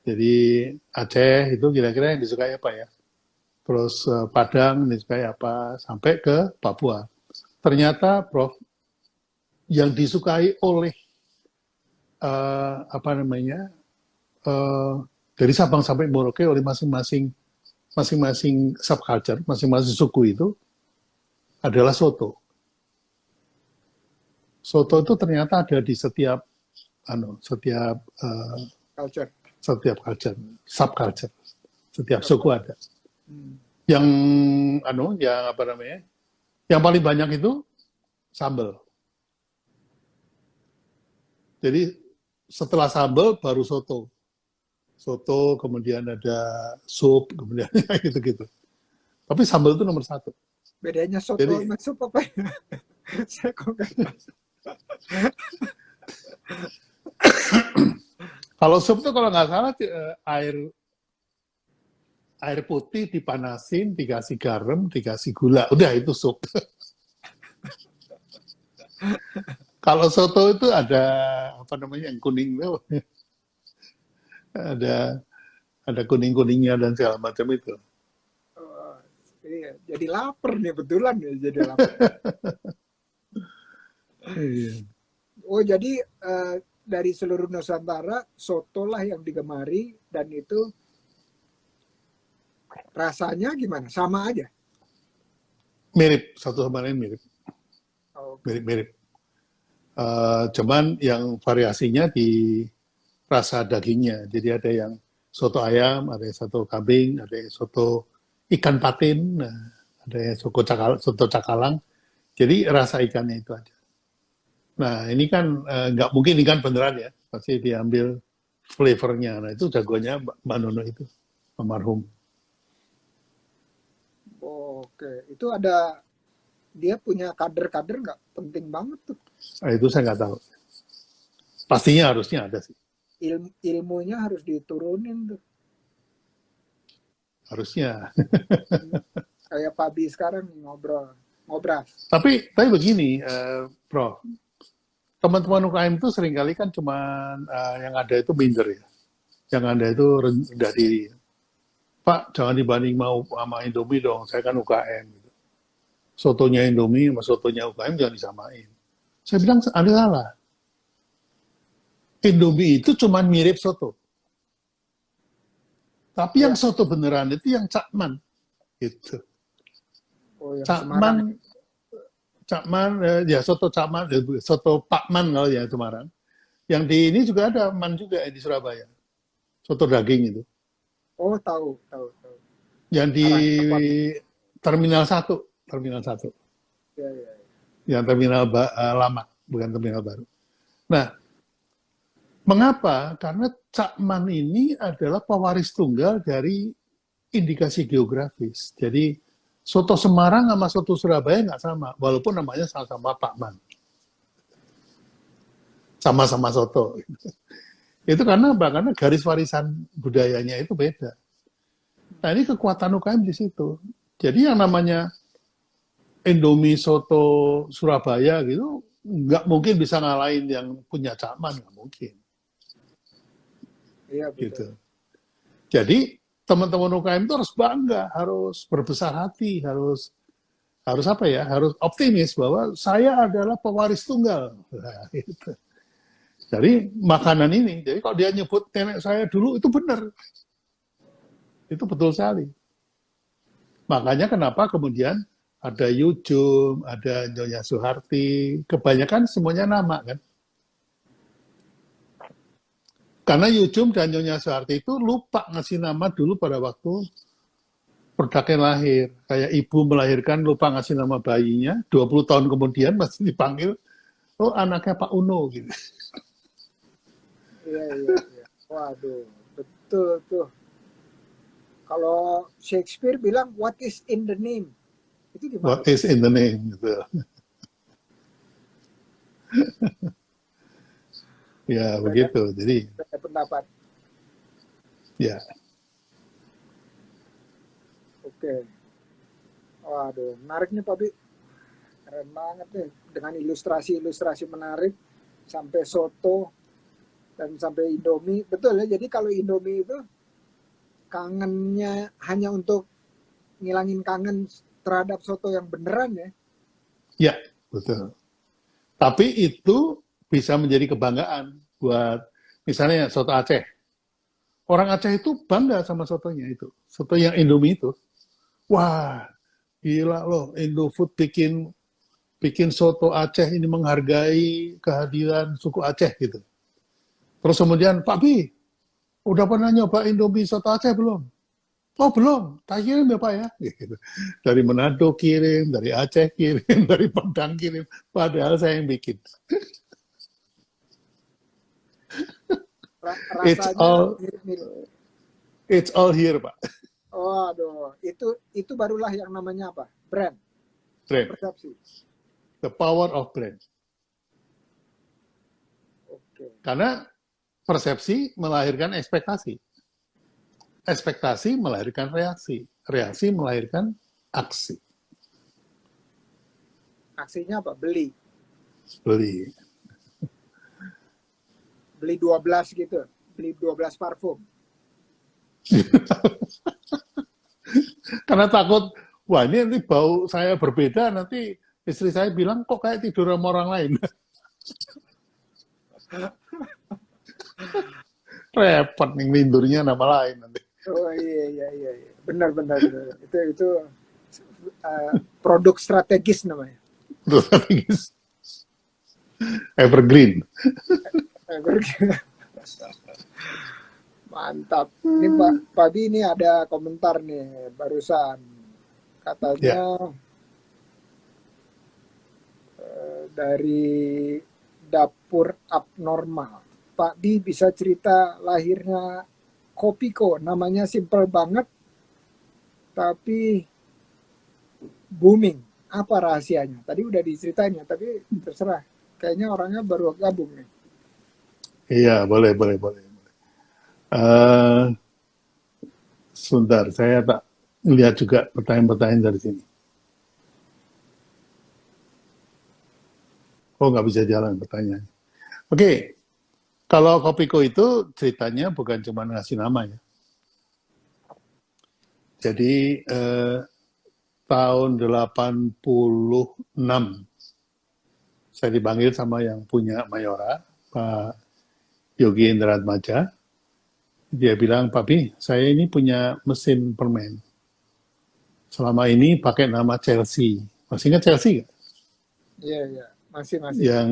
Jadi Aceh itu kira-kira yang disukai apa ya? terus Padang, ini kayak apa, sampai ke Papua. Ternyata, Prof, yang disukai oleh apa namanya dari Sabang sampai Merauke oleh masing-masing subculture, masing-masing suku itu adalah soto. Soto itu ternyata ada di setiap Culture. culture, subculture, setiap suku ada. Yang yang apa namanya? Yang paling banyak itu sambal. Jadi setelah sambal baru soto. Soto, kemudian ada sup, kemudian gitu-gitu. Tapi sambal itu nomor satu. Bedanya soto Jadi, sama sup apa ya? Saya kok nggak tahu. kalau sup tuh kalau nggak salah air putih dipanasin, dikasih garam, dikasih gula. Udah itu sup. Kalau soto itu ada apa namanya yang kuning tuh. Ada kuning-kuningnya dan segala macam itu. Oh, iya. Jadi lapar nih, betulan ya jadi lapar. Oh, jadi dari seluruh Nusantara, soto lah yang digemari, dan itu rasanya gimana? Sama aja? Mirip, satu sama lain mirip. Oh, Mirip-mirip. Cuman yang variasinya di rasa dagingnya. Jadi ada yang soto ayam, ada yang soto kambing, ada yang soto ikan patin, ada yang soto cakalang. Jadi rasa ikannya itu aja. Nah ini kan nggak mungkin ikan beneran ya, pasti diambil flavornya. Nah itu jagonya Mbak Nono itu, almarhum. oke, itu ada, dia punya kader-kader nggak? Penting banget tuh. Nah, itu saya nggak tahu. Pastinya harusnya ada sih. Ilmunya harus diturunin tuh. Harusnya. Kayak Pak Bi sekarang ngobras. Tapi begini, Prof. Teman-teman UKM itu seringkali kan cuma yang ada itu minder ya. Yang ada itu rendah diri. Pak, jangan dibanding mau sama Indomie dong, saya kan UKM. Gitu. Sotonya Indomie sama sotonya UKM jangan disamain. Saya bilang, Anda salah. Indomie itu cuma mirip soto. Tapi yang soto beneran itu yang cakman. Gitu. Oh, yang Semarang. Cakman, ya soto cakman, soto Pakman kalau ya Semarang. Yang di ini juga ada man juga di Surabaya. Soto daging itu. Oh, tahu. Yang di Terminal 1. Ya. Yang terminal lama, bukan terminal baru. Nah, mengapa? Karena cakman ini adalah pewaris tunggal dari indikasi geografis. Jadi, soto Semarang sama soto Surabaya nggak sama, walaupun namanya sama-sama Pakman. Sama-sama soto. Itu karena apa? Karena garis warisan budayanya itu beda. Nah, ini kekuatan UKM di situ. Jadi yang namanya Indomie soto Surabaya gitu, nggak mungkin bisa ngalahin yang punya cakman, nggak mungkin. Iya, betul. Gitu. Jadi teman-teman UKM itu harus bangga, harus berbesar hati, harus apa ya? Harus optimis bahwa saya adalah pewaris tunggal. Nah, gitu. Jadi makanan ini, jadi kalau dia nyebut nenek saya dulu itu benar, itu betul sekali. Makanya kenapa kemudian ada Yujum, ada Nyonya Suharti, kebanyakan semuanya nama kan. Karena Yujum dan Nyonya Suharti itu lupa ngasih nama dulu pada waktu produknya lahir. Kayak ibu melahirkan lupa ngasih nama bayinya, 20 tahun kemudian masih dipanggil, oh anaknya Pak Uno gitu. Iya. Waduh, betul tuh. Kalau Shakespeare bilang, what is in the name? Itu gimana? What is in the name? Gitu. Ya, begitu. Jadi, pendapat. Ya. Oke. Waduh, menarik nih Pak Bi. Keren banget nih. Dengan ilustrasi-ilustrasi menarik. Sampai soto. Dan sampai Indomie. Betul ya, jadi kalau Indomie itu kangennya hanya untuk ngilangin kangen terhadap soto yang beneran ya. Ya, betul. Tapi itu bisa menjadi kebanggaan buat misalnya soto Aceh. Orang Aceh itu bangga sama sotonya itu. Soto yang Indomie itu. Wah, gila loh, Indofood bikin bikin soto Aceh ini menghargai kehadiran suku Aceh gitu. Terus kemudian, Pak Bi, udah pernah nyoba Indomie soto Aceh belum? Oh belum, tak kirim ya Pak ya. Gitu. Dari Manado kirim, dari Aceh kirim, dari Padang kirim. Padahal saya yang bikin. It's Rasanya all mirip-mirip. it's all here Pak. Oh, aduh, itu barulah yang namanya apa? Brand, Brand. persepsi. The power of brand. Oke. Karena persepsi melahirkan ekspektasi. Ekspektasi melahirkan reaksi. Reaksi melahirkan aksi. Aksinya apa? Beli Beli. 12 gitu. Beli 12 parfum. Karena takut, wah ini nanti bau saya berbeda, nanti istri saya bilang kok kayak tidur sama orang lain. Repot nih tidurnya nama lain nanti. Oh iya. Benar. Itu produk strategis namanya. Strategis. Evergreen. Mantap. Ini Pak Bi ini ada komentar nih barusan. Katanya dari dapur abnormal. Pak Bi bisa cerita lahirnya Kopiko, namanya simple banget tapi booming. Apa rahasianya? Tadi udah diceritain ya, tapi terserah. Kayaknya orangnya baru gabung nih. Iya, boleh. Sebentar, saya tak lihat juga pertanyaan-pertanyaan dari sini. Oh, nggak bisa jalan pertanyaan. Oke, kalau Kopiko itu ceritanya bukan cuma ngasih nama ya. Jadi tahun 86 saya dipanggil sama yang punya Mayora, Pak Yogi Indratmaja. Dia bilang, Pak Bi, saya ini punya mesin permen. Selama ini pakai nama Chelsea. Masih ingat Chelsea nggak? Iya. Masih. Yang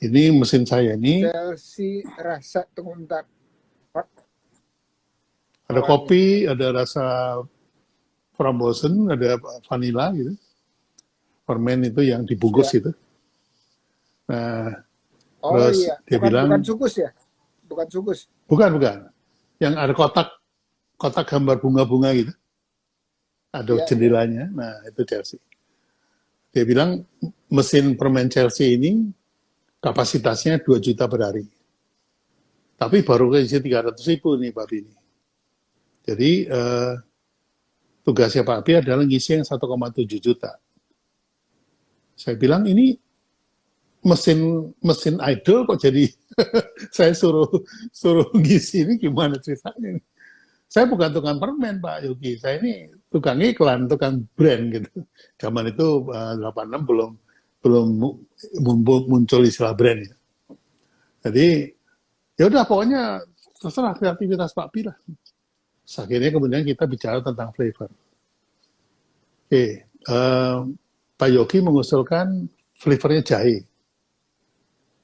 ini mesin saya ini Chelsea rasa tunggu bentar. ada kopi, ada rasa frambozen, ada vanilla gitu. Permen itu yang dibungkus itu. Nah, terus dia bilang bukan sukus ya? Bukan sukus. Bukan. Yang ada kotak gambar bunga-bunga gitu. Ada jendelanya. Nah, itu Chelsea. Dia bilang mesin permen Chelsea ini kapasitasnya 2 juta per hari. Tapi baru keisi 300.000 nih Pak Bi ini. Jadi tugasnya Pak Bi adalah ngisi yang 1,7 juta. Saya bilang ini mesin idol kok jadi saya suruh ngisi ini gimana ceritanya? Saya bukan tukang permen Pak Yogi, saya ini tukang iklan, tukang brand gitu. Zaman itu 86 belum muncul istilah brand ya. Jadi ya udah pokoknya terserah kreativitas Pak Pi lah. Akhirnya kemudian kita bicara tentang flavor. Oke, Pak Yogi mengusulkan flavornya jahe.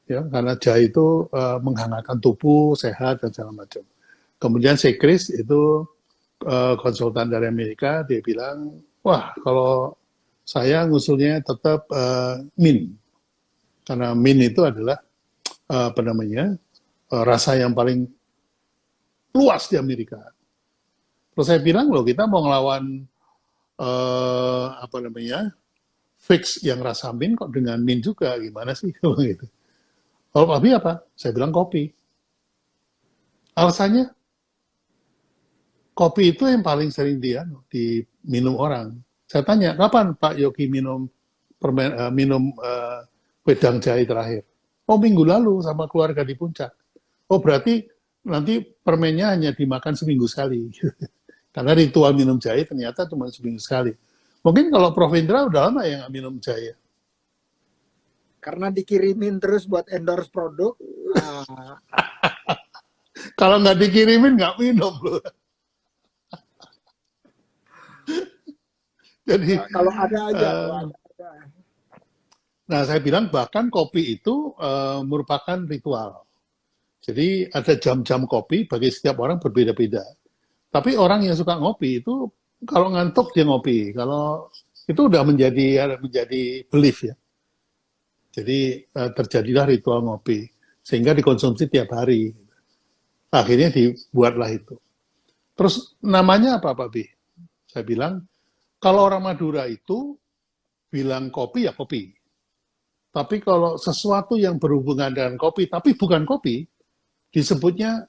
Ya, karena jahe itu menghangatkan tubuh, sehat dan segala macam. Kemudian si Chris itu konsultan dari Amerika, dia bilang, wah kalau saya ngusulnya tetap mint. Karena mint itu adalah rasa yang paling luas di Amerika. Terus saya bilang loh kita mau ngelawan fix yang rasa mint kok dengan mint juga gimana sih gitu. Kalau Pak Bi apa? Saya bilang kopi. Alasannya kopi itu yang paling sering diminum orang. Saya tanya, kapan Pak Yogi minum wedang jahe terakhir? Oh, minggu lalu sama keluarga di Puncak. Oh, berarti nanti permennya hanya dimakan seminggu sekali. Karena ritual minum jahe ternyata cuma seminggu sekali. Mungkin kalau Prof. Indra udah lama ya nggak minum jahe. Karena dikirimin terus buat endorse produk. Nah, Kalau nggak dikirimin nggak minum loh. Jadi, kalau ada aja, kalau uh, ada aja. nah saya bilang bahkan kopi itu merupakan ritual. Jadi ada jam-jam kopi bagi setiap orang berbeda-beda. Tapi orang yang suka ngopi itu kalau ngantuk dia ngopi. Kalau itu udah menjadi belief ya. Jadi terjadilah ritual ngopi sehingga dikonsumsi tiap hari. Akhirnya dibuatlah itu. Terus namanya apa Pak Bi? Saya bilang kalau orang Madura itu bilang kopi ya kopi. Tapi kalau sesuatu yang berhubungan dengan kopi tapi bukan kopi disebutnya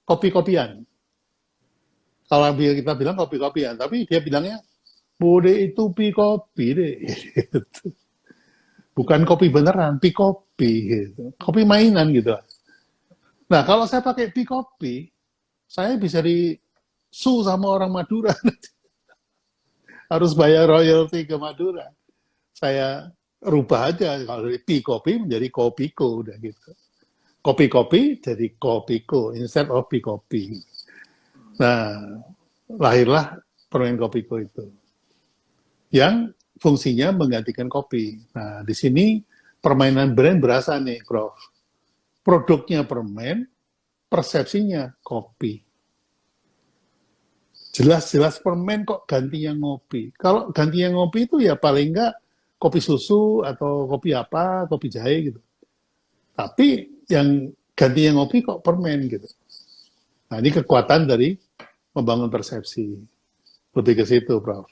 kopi-kopian. Kalau kita bilang kopi-kopian, tapi dia bilangnya bude itu pi kopi deh. Bukan kopi beneran, pi kopi gitu. Kopi mainan gitu. Nah, kalau saya pakai pi kopi, saya bisa disu sama orang Madura. Harus bayar royalti ke Madura. Saya rubah aja kalau dari pi kopi menjadi kopiko udah gitu. Kopi-kopi jadi kopiko instead of pi kopi. Nah, lahirlah permen kopiko itu. Yang fungsinya menggantikan kopi. Nah, di sini permainan brand berasa nih, Prof. Produknya permen, persepsinya kopi. Jelas-jelas permen kok gantinya ngopi. Kalau gantinya ngopi itu ya paling enggak kopi susu atau kopi apa, kopi jahe gitu. Tapi yang gantinya ngopi kok permen gitu. Nah, ini kekuatan dari membangun persepsi. Lebih ke situ, Prof.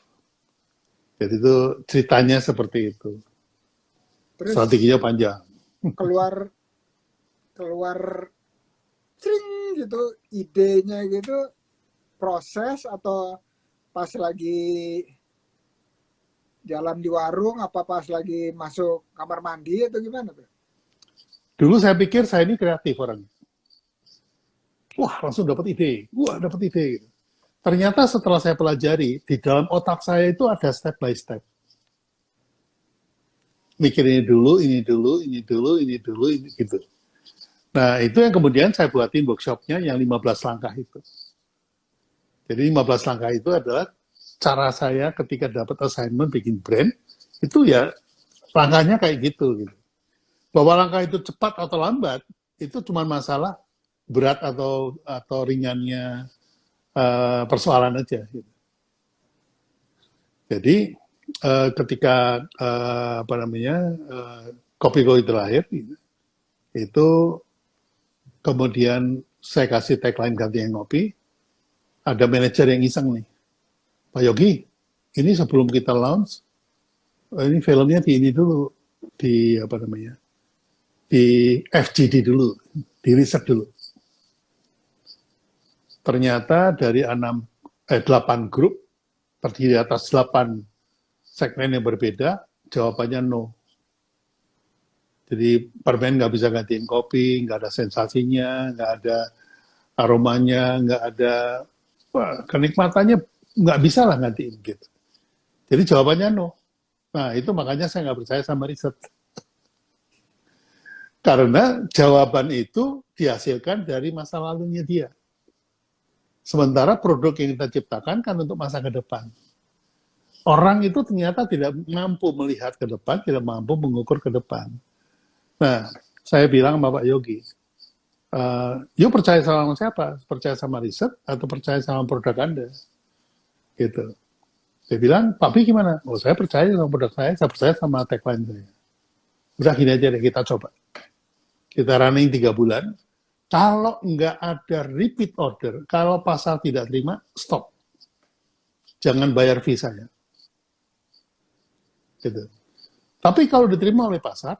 Jadi itu ceritanya seperti itu. Terus Strateginya panjang. keluar cring gitu, idenya gitu, proses atau pas lagi jalan di warung, apa pas lagi masuk kamar mandi atau gimana tuh? Dulu saya pikir saya ini kreatif orangnya. Wah, langsung dapat ide. Wah, dapat ide. Ternyata setelah saya pelajari, di dalam otak saya itu ada step by step. Mikir ini dulu, ini dulu, ini dulu, ini dulu, ini gitu. Nah, itu yang kemudian saya buatin workshopnya yang 15 langkah itu. Jadi 15 langkah itu adalah cara saya ketika dapat assignment bikin brand, itu ya langkahnya kayak gitu. Bahwa langkah itu cepat atau lambat, itu cuma masalah berat atau ringannya persoalan aja. Gitu. Jadi ketika Kopiko itu lahir, itu kemudian saya kasih tagline gantian ngopi, ada manajer yang iseng nih, Pak Yogi, ini sebelum kita launch, ini filmnya di ini dulu, di FGD dulu, di riset dulu. Ternyata dari 8 grup, terdiri atas 8 segmen yang berbeda, jawabannya no. Jadi permen nggak bisa gantiin kopi, nggak ada sensasinya, nggak ada aromanya, nggak ada kenikmatannya, nggak bisa lah gantiin gitu. Jadi jawabannya no. Nah itu makanya saya nggak percaya sama riset. Karena jawaban itu dihasilkan dari masa lalunya dia. Sementara produk yang kita ciptakan kan untuk masa ke depan. Orang itu ternyata tidak mampu melihat ke depan, tidak mampu mengukur ke depan. Nah, saya bilang sama Pak Yogi, yuk percaya sama siapa? Percaya sama riset atau percaya sama produk Anda? Gitu. Dia bilang, Pak Bi gimana? Oh, saya percaya sama produk saya percaya sama tagline saya. Udah gini aja deh, kita coba. Kita running 3 bulan, kalau nggak ada repeat order, kalau pasar tidak terima, stop. Jangan bayar fee saya. Gitu. Tapi kalau diterima oleh pasar,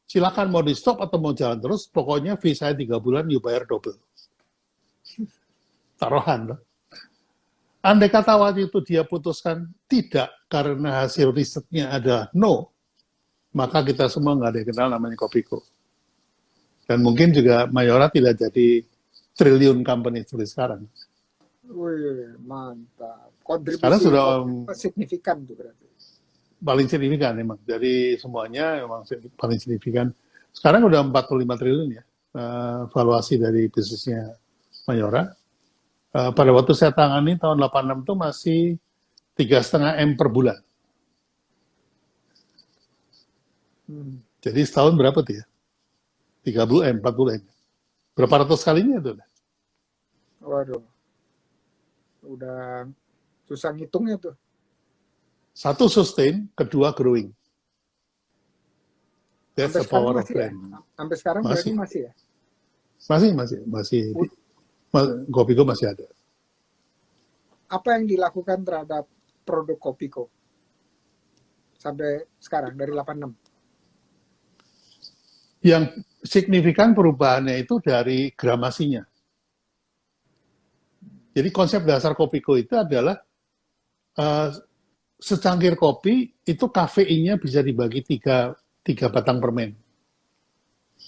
silakan mau di stop atau mau jalan terus, pokoknya fee saya 3 bulan, you bayar double. Taruhan loh. Andai kata waktu itu dia putuskan tidak karena hasil risetnya adalah no, maka kita semua nggak ada yang kenal namanya Kopiko. Dan mungkin juga Mayora tidak jadi triliun company seperti sekarang. Wih, mantap. Sekarang Kontribusi sudah kopi signifikan tuh berarti. paling signifikan memang. Dari semuanya memang paling signifikan. Sekarang udah 45 triliun ya valuasi dari bisnisnya Mayora. Pada waktu saya tangani tahun 86 itu masih 3,5 M per bulan. Jadi setahun berapa tuh ya? 30 M, 40 M. Berapa ratus kalinya itu? Waduh, udah susah ngitungnya tuh. Satu sustain, kedua growing. That's Sampai the sekarang power of masih ya? brand. Sampai sekarang berarti Masih, masih ya? masih. Kopiko masih ada. Apa yang dilakukan terhadap produk Kopiko sampai sekarang dari 86? Yang signifikan perubahannya itu dari gramasinya. Jadi konsep dasar Kopiko itu adalah secangkir kopi itu kafeinnya bisa dibagi tiga batang permen.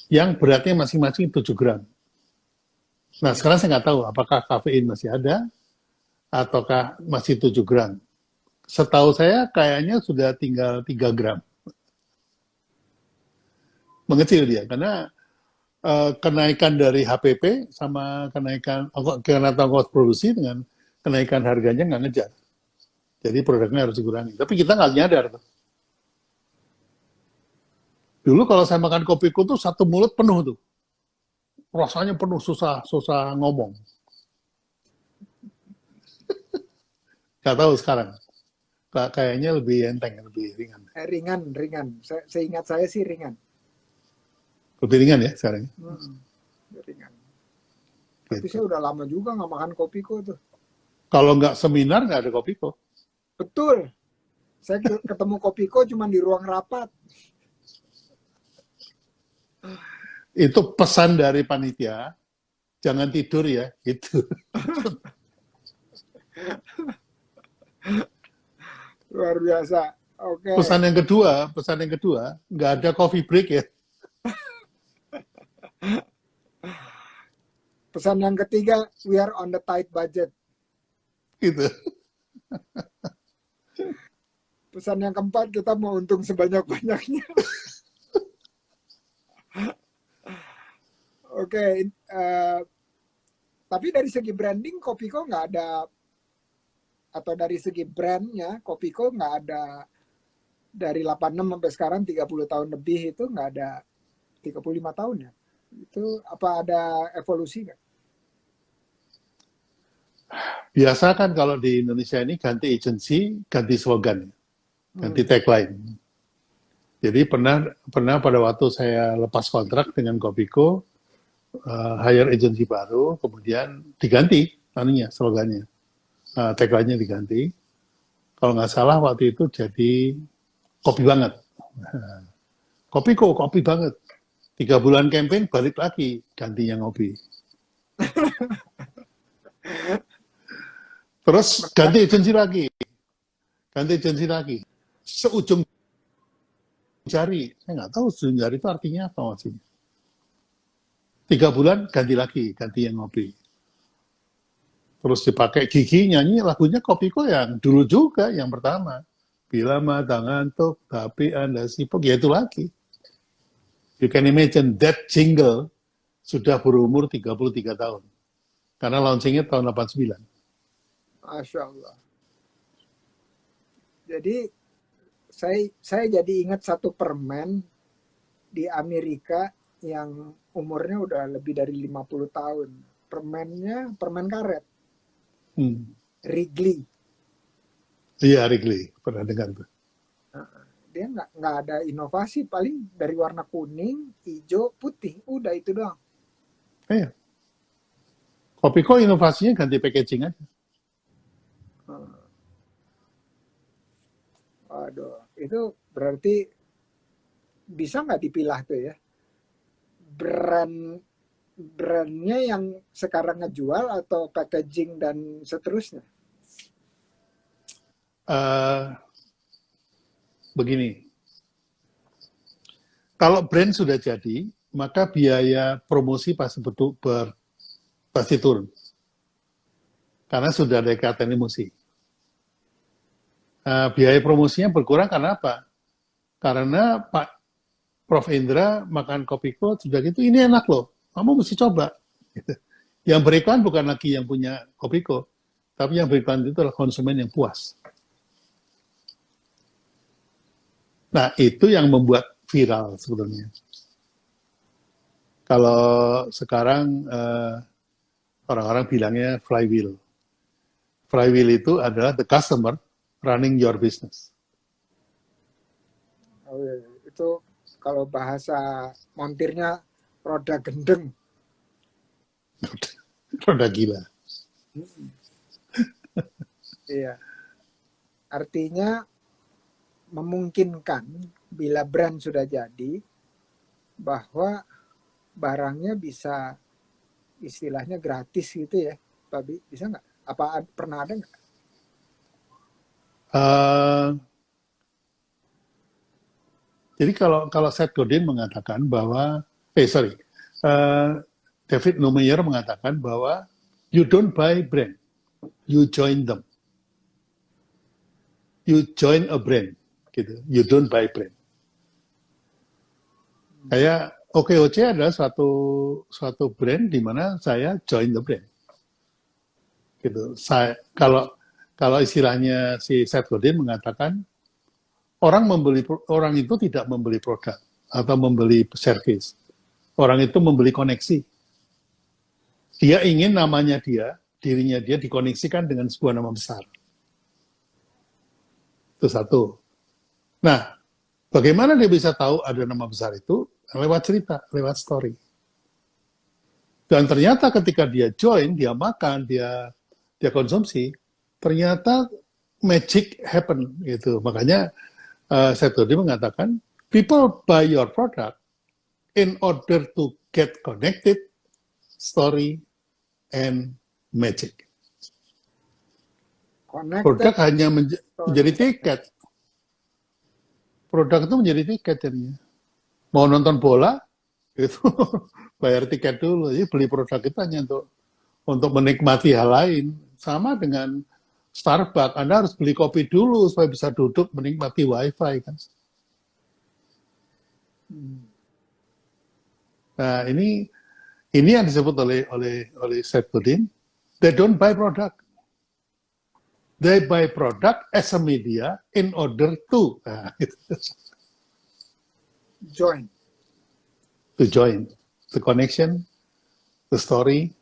Yang beratnya masing-masing 7 gram. Nah, sekarang saya nggak tahu apakah kafein masih ada ataukah masih 7 gram. Setahu saya kayaknya sudah tinggal 3 gram. Mengecil dia, karena kenaikan dari HPP sama kenaikan ongkos produksi dengan kenaikan harganya nggak ngejar. Jadi produknya harus dikurangi. Tapi kita nggak nyadar. Dulu kalau saya makan kopiku tuh satu mulut penuh tuh. Rasanya penuh, susah ngomong. Nggak tahu sekarang. Kayaknya lebih enteng, lebih ringan. Ringan. Seingat saya sih ringan. Lebih ringan ya sekarang? Ringan. Gitu. Tapi saya udah lama juga nggak makan kopiko tuh. Kalau nggak seminar, nggak ada kopiko. Betul. Saya ketemu kopiko cuma di ruang rapat. Itu pesan dari panitia, jangan tidur ya, gitu. Luar biasa. Oke. Pesan yang kedua, nggak ada coffee break ya. Pesan yang ketiga, we are on the tight budget. Gitu. Pesan yang keempat, kita mau untung sebanyak-banyaknya. Oke, tapi dari segi branding, Kopiko nggak ada, atau dari segi brandnya, Kopiko nggak ada, dari 86 sampai sekarang 30 tahun lebih itu nggak ada, 35 tahun ya. Itu apa ada evolusi nggak? Biasa kan kalau di Indonesia ini ganti agency, ganti slogan, ganti tagline. Jadi pernah pada waktu saya lepas kontrak dengan Kopiko, hire agency baru, kemudian diganti slogannya, tagline-nya diganti. Kalau nggak salah waktu itu jadi kopi banget. Kopiko, kopi banget. 3 bulan campaign, balik lagi, gantinya ngopi. Terus ganti agensi lagi. Seujung jari. Saya nggak tahu ujung jari itu artinya apa maksudnya. 3 bulan ganti lagi, ganti yang ngopi. Terus dipakai Gigi nyanyi lagunya Kopiko yang dulu juga, yang pertama. Bila mata ngantuk, tapi Anda sibuk, ya itu lagi. You can imagine that jingle sudah berumur 33 tahun. Karena launchingnya tahun 89. Masya Allah. Jadi saya jadi ingat satu permen di Amerika yang umurnya udah lebih dari 50 tahun. Permennya permen karet. Wrigley. Iya, Wrigley. Pernah dengar tuh. Dia nggak ada inovasi, paling dari warna kuning, hijau, putih. Udah itu doang. Iya. Kopiko inovasinya ganti packaging aja. Aduh, itu berarti bisa nggak dipilah tuh ya? Brandnya yang sekarang ngejual atau packaging dan seterusnya? Begini, kalau brand sudah jadi, maka biaya promosi pasti turun. karena sudah ada ikatan emosi. Biaya promosinya berkurang karena apa? Karena Pak Prof. Indra makan Kopiko sudah gitu, ini enak loh, kamu mesti coba. Gitu. Yang beriklan bukan lagi yang punya Kopiko, tapi yang beriklan itu adalah konsumen yang puas. Nah, itu yang membuat viral sebetulnya. Kalau sekarang orang-orang bilangnya flywheel. Flywheel itu adalah the customer running your business. Oh, iya. Itu kalau bahasa montirnya roda gendeng. Roda gila. Iya. Artinya memungkinkan bila brand sudah jadi bahwa barangnya bisa istilahnya gratis gitu ya, Pak Bi. Bisa nggak? Apa pernah ada nggak? Jadi kalau Seth Godin mengatakan bahwa, David Neumeyer mengatakan bahwa you don't buy brand, you join them. You join a brand, gitu. You don't buy brand. Kayak OKOC adalah suatu brand di mana saya join the brand. Gitu. Kalau istilahnya si Seth Godin mengatakan orang itu tidak membeli produk atau membeli service. Orang itu membeli koneksi. Dia ingin dirinya dia dikoneksikan dengan sebuah nama besar. Itu satu. Nah, bagaimana dia bisa tahu ada nama besar itu? Lewat cerita, lewat story. Dan ternyata ketika dia join, dia makan, dia konsumsi, ternyata magic happen gitu. Makanya saya tadi mengatakan, people buy your product in order to get connected, story, and magic. Produk hanya menjadi tiket. Produk itu menjadi tiket jadinya. Mau nonton bola, itu bayar tiket dulu. Jadi beli produk itu hanya untuk menikmati hal lain. Sama dengan Starbucks, Anda harus beli kopi dulu supaya bisa duduk menikmati WiFi kan. Nah, ini yang disebut oleh Seth Godin. They don't buy product. They buy product as a media in order to join. To join the connection, the story.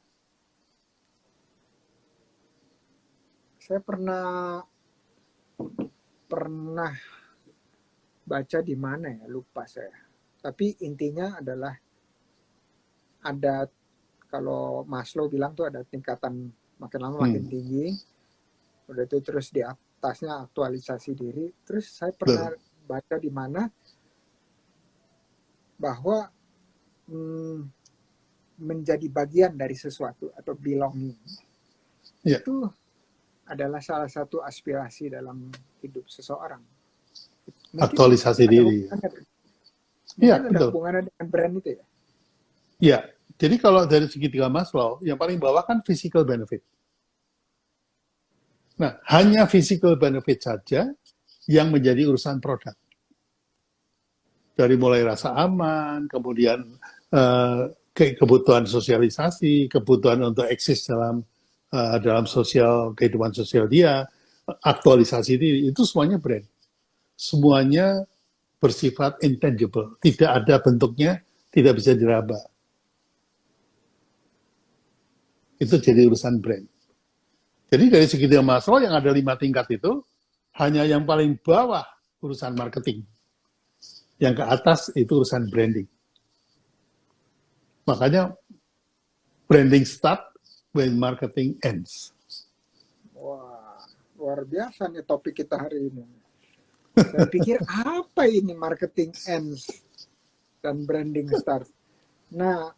Saya pernah baca di mana ya, lupa saya. Tapi intinya adalah ada, kalau Maslow bilang tuh ada tingkatan makin lama makin tinggi. Udah itu terus di atasnya aktualisasi diri. Terus saya pernah baca di mana bahwa menjadi bagian dari sesuatu atau belonging itu adalah salah satu aspirasi dalam hidup seseorang. Mungkin aktualisasi diri. Iya, betul. Ada hubungannya dengan brand itu ya? Iya. Jadi kalau dari segitiga Maslow, yang paling bawah kan physical benefit. Nah, hanya physical benefit saja yang menjadi urusan produk. Dari mulai rasa aman, kemudian kebutuhan sosialisasi, kebutuhan untuk eksis dalam kehidupan sosial dia, aktualisasi diri, itu semuanya brand. Semuanya bersifat intangible, tidak ada bentuknya, tidak bisa diraba. Itu jadi urusan brand. Jadi dari segitiga Maslow yang ada 5 tingkat itu, hanya yang paling bawah urusan marketing. Yang ke atas itu urusan branding. Makanya branding start when marketing ends. Wah, luar biasa nih topik kita hari ini. Saya pikir apa ini marketing ends dan branding start. Nah,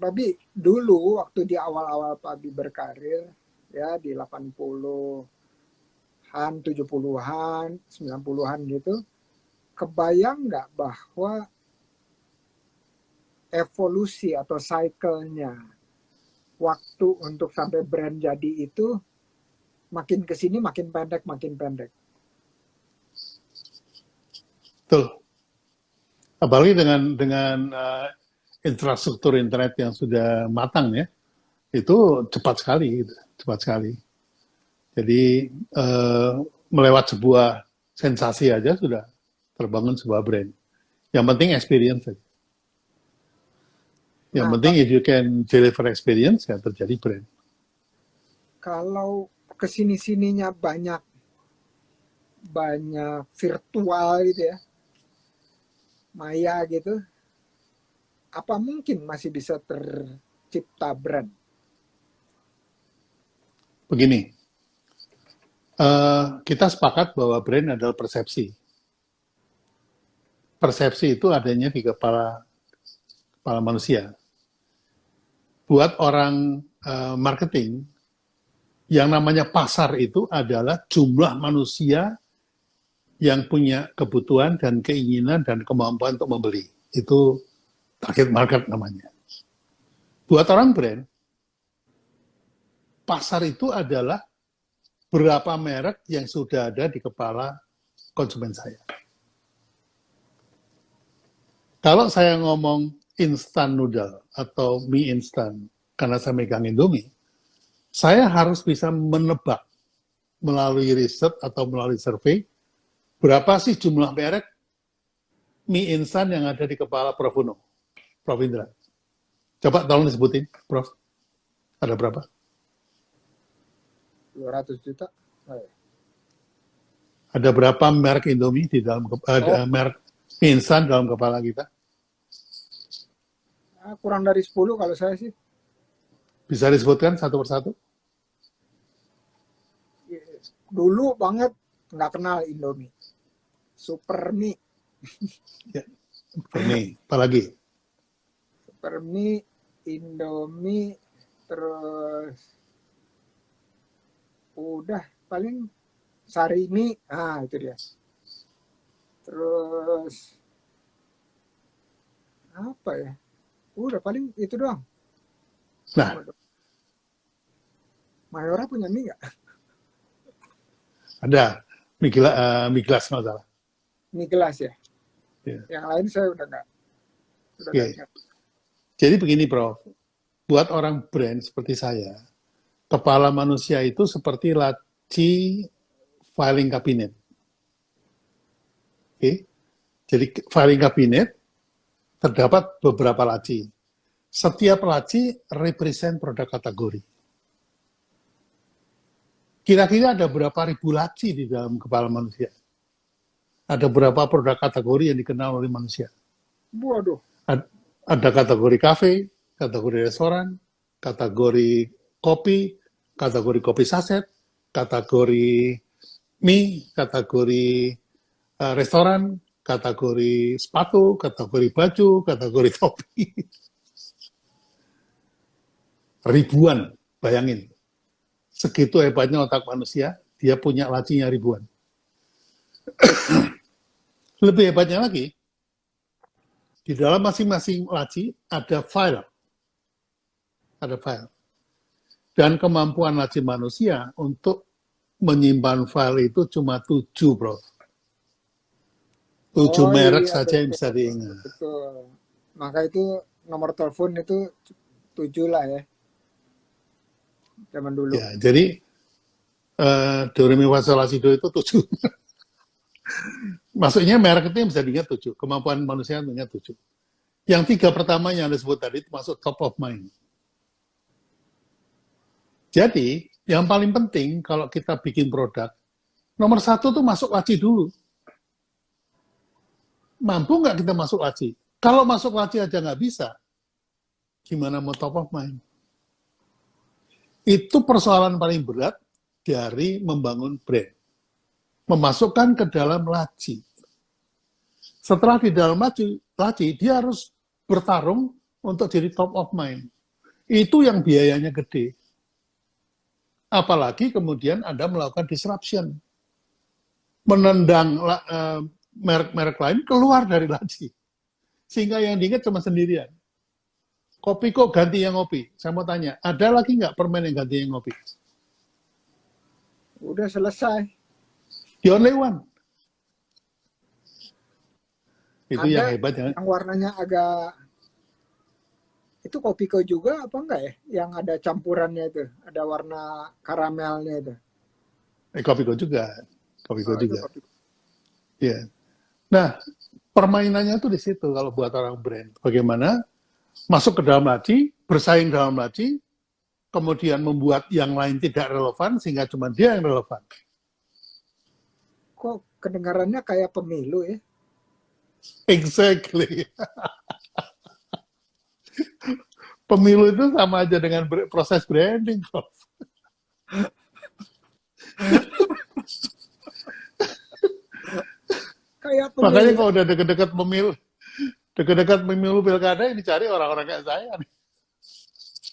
Pak Bi, dulu waktu di awal-awal Pak Bi berkarir, ya di 80-an, 70-an, 90-an gitu, kebayang nggak bahwa evolusi atau cycle-nya waktu untuk sampai brand jadi itu makin kesini makin pendek, makin pendek. Betul. Apalagi dengan infrastruktur internet yang sudah matang ya, itu cepat sekali, gitu. Cepat sekali. Jadi melewat sebuah sensasi aja sudah terbangun sebuah brand. Yang penting experience saja. Yang Nah, penting if you can deliver experience, ya terjadi brand. kalau kesini-sininya banyak virtual gitu ya, maya gitu, apa mungkin masih bisa tercipta brand? Begini, kita sepakat bahwa brand adalah persepsi. Persepsi itu adanya di kepala manusia. Buat orang marketing, yang namanya pasar itu adalah jumlah manusia yang punya kebutuhan dan keinginan dan kemampuan untuk membeli. Itu target market namanya. Buat orang brand, pasar itu adalah berapa merek yang sudah ada di kepala konsumen saya. Kalau saya ngomong instant noodle atau mie instan, karena saya megang Indomie, saya harus bisa menebak melalui riset atau melalui survei, berapa sih jumlah merek mie instan yang ada di kepala Prof. Uno, Prof. Indra. Coba tolong disebutin, Prof. Ada berapa? 200 juta? Oh, ya. Ada berapa merek Indomie di dalam merek mie instan dalam kepala kita? Kurang dari 10 kalau saya sih. Bisa disebutkan satu persatu? Dulu banget nggak kenal Indomie. Super mie. Ya. Ini, apalagi? Super mie, Indomie, terus udah paling sari mie, itu dia. Terus apa ya? Udah paling itu doang. Nah, Mayora punya mie nggak? ada mie gelas nggak salah. Mie gelas ya. Ya. Yang lain saya udah nggak. Okay. Jadi begini, Prof. Buat orang brand seperti saya, kepala manusia itu seperti laci filing cabinet. Okay? Jadi filing cabinet terdapat beberapa laci. Setiap laci represent produk kategori. Kira-kira ada berapa ribu laci di dalam kepala manusia? Ada berapa produk kategori yang dikenal oleh manusia? Waduh. Ada kategori kafe, kategori restoran, kategori kopi saset, kategori mie, kategori restoran, kategori sepatu, kategori baju, kategori topi. Ribuan, bayangin. Segitu hebatnya otak manusia, dia punya lacinya ribuan. Lebih hebatnya lagi, di dalam masing-masing laci ada file. Ada file. Dan kemampuan laci manusia untuk menyimpan file itu cuma 7, Bro. 7 merek iya, saja yang bisa diingat. Betul. Maka itu nomor telepon itu 7 lah ya. Zaman dulu. Ya, jadi do re mi fa sol la si do itu 7. Maksudnya merek itu yang bisa diingat 7. Kemampuan manusia mengingat 7. Yang 3 pertama yang Anda sebut tadi itu masuk top of mind. Jadi, yang paling penting kalau kita bikin produk, nomor 1 tuh masuk laci dulu. Mampu nggak kita masuk laci? Kalau masuk laci aja nggak bisa, gimana mau top of mind? Itu persoalan paling berat dari membangun brand. Memasukkan ke dalam laci. Setelah di dalam laci, dia harus bertarung untuk jadi top of mind. Itu yang biayanya gede. Apalagi kemudian Anda melakukan disruption. Menendang merek-merek lain keluar dari laci. Sehingga yang diingat cuma sendirian. Kopi kok ganti yang ngopi? Saya mau tanya, ada lagi nggak permen yang ganti yang ngopi? Udah selesai. The only one. Itu yang Ada hebat ya. yang warnanya agak, itu Kopiko juga apa enggak ya? Yang ada campurannya itu, ada warna karamelnya itu. Kopiko juga. Kopiko Oh, itu juga. Kopiko. Ya. Nah, permainannya tuh di situ kalau buat orang brand. Bagaimana masuk ke dalam laci, bersaing dalam laci, kemudian membuat yang lain tidak relevan sehingga cuma dia yang relevan. Kok kedengarannya kayak pemilu ya? Exactly. Pemilu itu sama aja dengan proses branding, Prof. Kayak Makanya pemilu. kalau udah deket-deket pemilu pilkada, ini cari orang-orang kayak saya.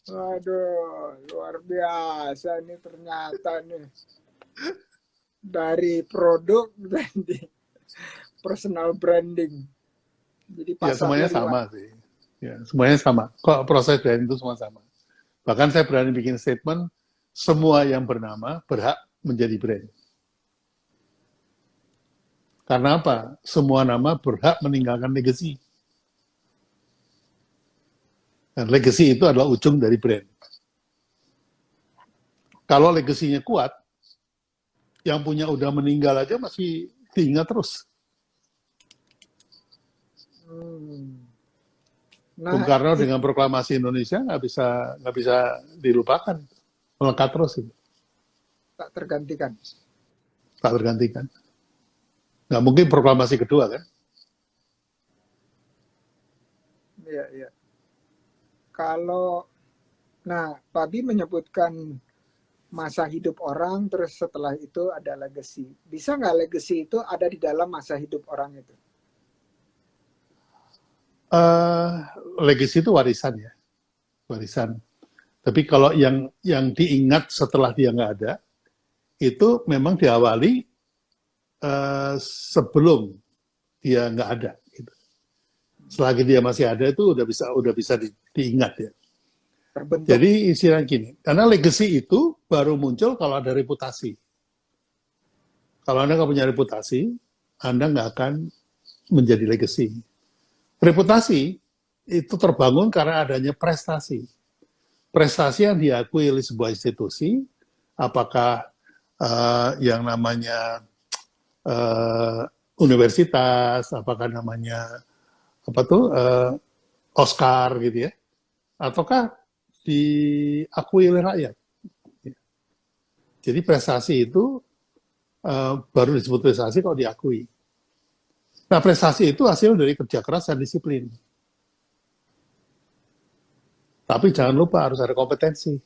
Waduh, luar biasa nih ternyata nih. Dari produk branding, personal branding. Jadi Ya pasarnya semuanya sama luas. sih. Ya, semuanya sama. Kok proses branding itu semua sama. Bahkan saya berani bikin statement, semua yang bernama berhak menjadi brand. Karena apa? Semua nama berhak meninggalkan legacy. Dan legacy itu adalah ujung dari brand. Kalau legasinya kuat, yang punya udah meninggal aja masih diingat terus. Bung Nah, Karno dengan proklamasi Indonesia nggak bisa dilupakan, melekat terus itu, tak tergantikan. tak tergantikan. Nggak mungkin proklamasi kedua kan? Iya, iya. Kalau, nah, Pabi menyebutkan masa hidup orang, terus setelah itu ada legacy. Bisa nggak legacy itu ada di dalam masa hidup orang itu? Legacy itu warisan ya, warisan. Tapi kalau yang diingat setelah dia nggak ada, itu memang diawali sebelum dia nggak ada. Gitu. Selagi dia masih ada itu udah bisa diingat ya. Terbentuk. Jadi istilah gini, karena legacy itu baru muncul kalau ada reputasi. Kalau Anda nggak punya reputasi, Anda nggak akan menjadi legacy. Reputasi itu terbangun karena adanya prestasi. Prestasi yang diakui oleh sebuah institusi, apakah yang namanya universitas, apakah namanya Oscar gitu ya, ataukah diakui oleh rakyat. Jadi prestasi itu baru disebut prestasi kalau diakui. Nah, prestasi itu hasil dari kerja keras dan disiplin. Tapi jangan lupa harus ada kompetensi.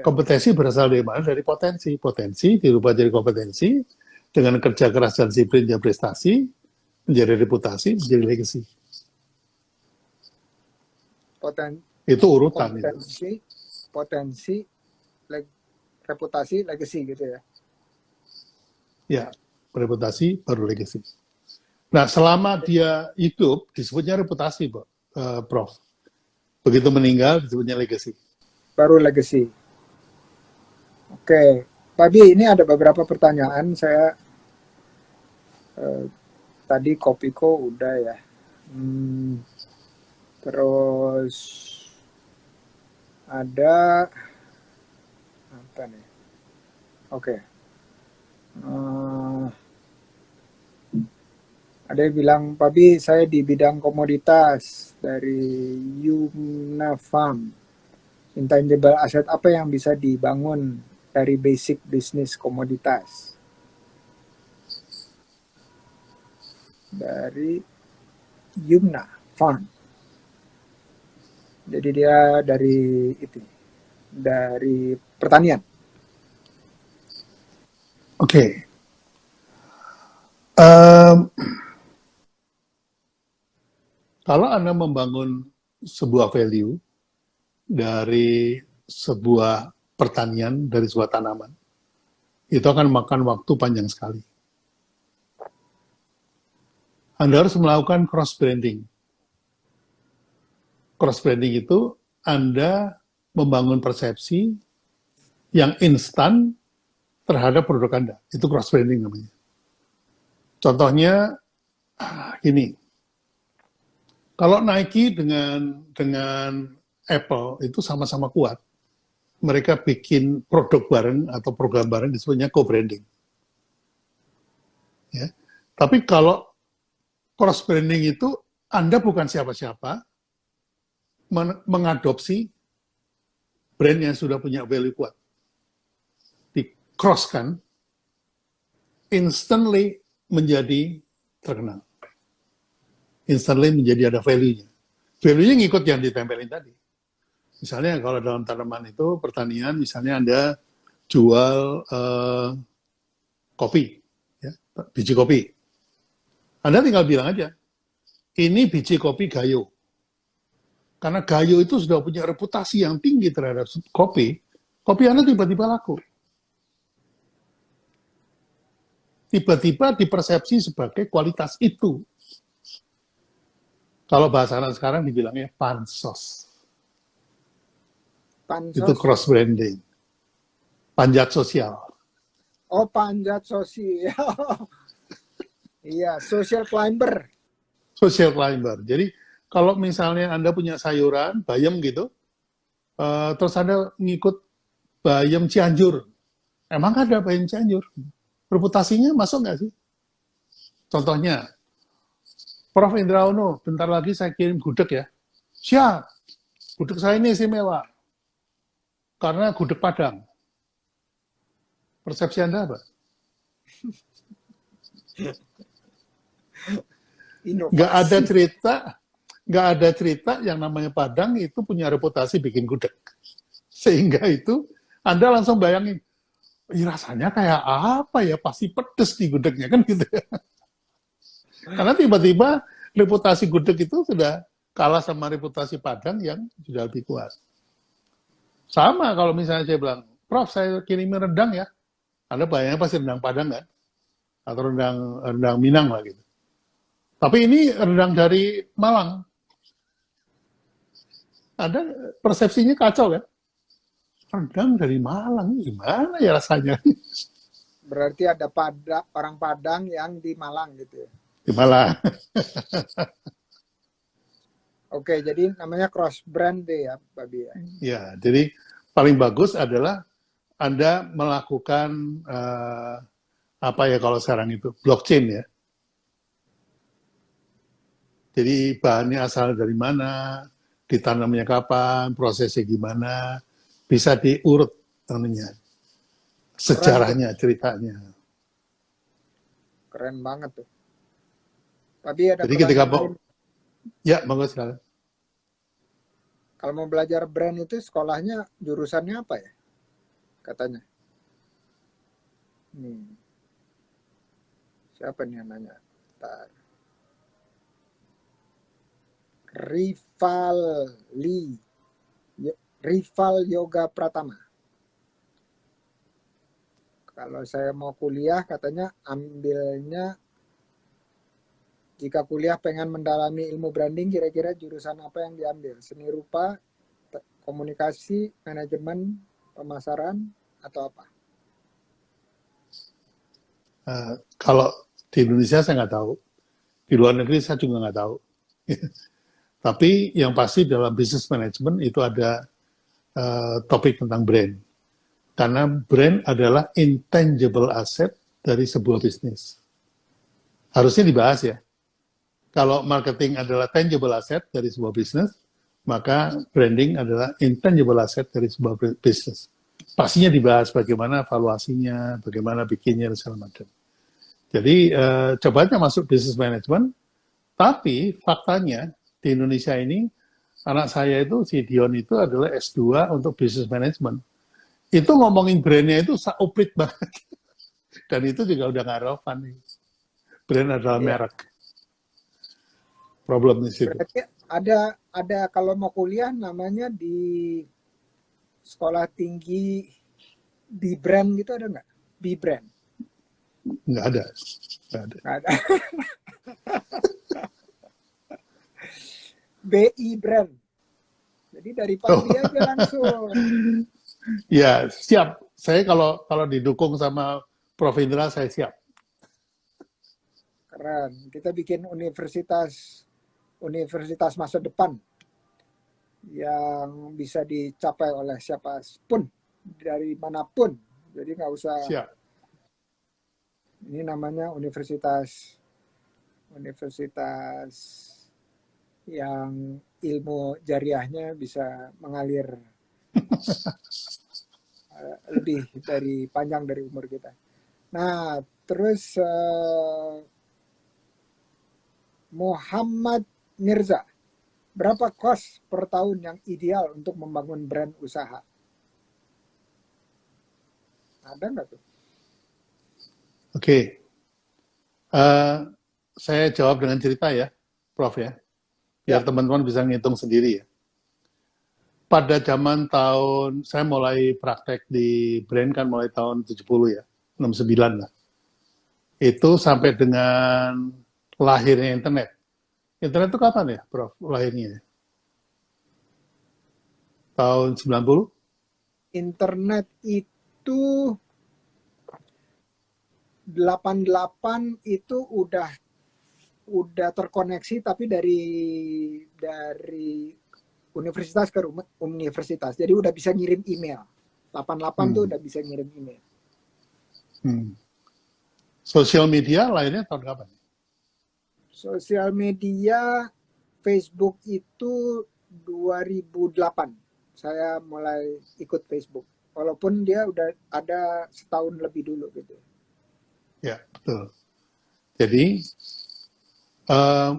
Kompetensi berasal dari mana? Dari potensi. Potensi dirubah jadi kompetensi, dengan kerja keras dan disiplin dan prestasi, menjadi reputasi, menjadi legacy. Itu urutan. Potensi, reputasi, legacy gitu ya? Ya, reputasi baru legacy. Nah, selama dia hidup disebutnya reputasi, Prof. Begitu meninggal disebutnya legacy. Baru legacy. Oke, Pak Bi, ini ada beberapa pertanyaan. Saya tadi Kopiko udah ya. Terus ada apa nih? Oke. Ada yang bilang, Pak Bi, saya di bidang komoditas dari Yumna Farm. Intangible asset apa yang bisa dibangun dari basic bisnis komoditas? Dari Yumna Farm. Jadi dia dari pertanian. Oke. Kalau Anda membangun sebuah value dari sebuah pertanian, dari sebuah tanaman, itu akan makan waktu panjang sekali. Anda harus melakukan cross-branding. Cross-branding itu Anda membangun persepsi yang instan terhadap produk Anda. Itu cross branding namanya. Contohnya gini, kalau Nike dengan Apple itu sama-sama kuat, mereka bikin produk bareng atau program bareng disebutnya co-branding. Ya. Tapi kalau cross branding itu Anda bukan siapa-siapa, mengadopsi brand yang sudah punya value kuat. Di-cross kan, instantly menjadi terkenal. Instantly menjadi ada value-nya. Value-nya ngikut yang ditempelin tadi. Misalnya kalau dalam tanaman itu, pertanian, misalnya Anda jual kopi, ya, biji kopi. Anda tinggal bilang aja, ini biji kopi Gayo. Karena Gayo itu sudah punya reputasi yang tinggi terhadap kopi, kopi Anda tiba-tiba laku. Tiba-tiba dipersepsi sebagai kualitas itu. Kalau bahasa anak sekarang dibilangnya pansos. Itu cross branding. Panjat sosial. Oh, panjat sosial. Iya, social climber. Social climber. Jadi kalau misalnya Anda punya sayuran, bayam gitu, terus Anda ngikut bayam Cianjur. Emang ada bayam Cianjur? Reputasinya masuk nggak sih? Contohnya, Prof. Indraono, bentar lagi saya kirim gudeg ya. Siap, gudeg saya ini istimewa. Karena gudeg Padang. Persepsi Anda apa? Nggak ada cerita yang namanya Padang itu punya reputasi bikin gudeg. Sehingga itu Anda langsung bayangin, rasanya kayak apa ya? Pasti pedes di gudegnya kan gitu. Karena tiba-tiba reputasi gudeg itu sudah kalah sama reputasi Padang yang sudah lebih kuat. Sama kalau misalnya saya bilang, Prof, saya kirimin rendang ya. Anda bayangnya pasti rendang Padang kan? Atau rendang Minang lah gitu. Tapi ini rendang dari Malang. Ada persepsinya kacau kan? Rendang dari Malang, gimana ya rasanya? Berarti ada orang Padang yang di Malang gitu ya? Di Malang. Oke, jadi namanya cross brand deh ya, Pak Bia. Ya, jadi paling bagus adalah Anda melakukan apa ya kalau sekarang itu blockchain ya. Jadi bahannya asal dari mana, ditanamnya kapan, prosesnya gimana, bisa diurut namanya, sejarahnya, ceritanya. Keren banget tuh. Tapi ada jadi ketika ya, monggo silakan. Kalau mau belajar brand itu sekolahnya jurusannya apa ya? Katanya. Siapa nih yang nanya? Bentar. Rival Yoga Pratama. Kalau saya mau kuliah katanya ambilnya, jika kuliah pengen mendalami ilmu branding, kira-kira jurusan apa yang diambil? Seni rupa, komunikasi, manajemen, pemasaran, atau apa? Kalau di Indonesia saya nggak tahu. Di luar negeri saya juga nggak tahu. Tapi yang pasti dalam business management itu ada topik tentang brand. Karena brand adalah intangible asset dari sebuah bisnis. Harusnya dibahas ya. Kalau marketing adalah tangible asset dari sebuah bisnis, maka branding adalah intangible asset dari sebuah bisnis. Pastinya dibahas bagaimana valuasinya, bagaimana bikinnya, dan segala macam. Jadi, coba aja masuk business management, tapi faktanya di Indonesia ini, anak saya itu, si Dion itu adalah S2 untuk business management. Itu ngomongin brandnya itu sauprit banget. Dan itu juga udah nggak relevan. Brand adalah merek. Problem di situ. Berarti ada kalau mau kuliah namanya di sekolah tinggi di brand gitu ada nggak? Di brand? Nggak ada. BI brand. Jadi dari pagi aja langsung. Ya, siap. Saya kalau didukung sama Prof. Indra, saya siap. Keren. Kita bikin universitas masa depan yang bisa dicapai oleh siapapun dari manapun. Jadi nggak usah, Siap. ini namanya universitas yang ilmu jariahnya bisa mengalir lebih dari panjang dari umur kita. Nah, terus Muhammad Mirza, berapa kos per tahun yang ideal untuk membangun brand usaha? Ada nggak tuh? Oke. Saya jawab dengan cerita ya, Prof. ya. Biar Ya, teman-teman bisa ngitung sendiri ya. Pada zaman saya mulai praktek di brand kan mulai tahun 70 ya, 69 lah. Itu sampai dengan lahirnya internet. Internet itu kapan ya, Prof, lahirnya? Tahun 90? internet itu 88 itu udah terkoneksi tapi dari universitas ke universitas. Jadi udah bisa ngirim email. 88 tuh Hmm. udah bisa ngirim email. Hmm. Sosial media lahirnya tahun kapan? Sosial media Facebook itu 2008. Saya mulai ikut Facebook. Walaupun dia udah ada setahun lebih dulu gitu. Ya, betul. Jadi, eh,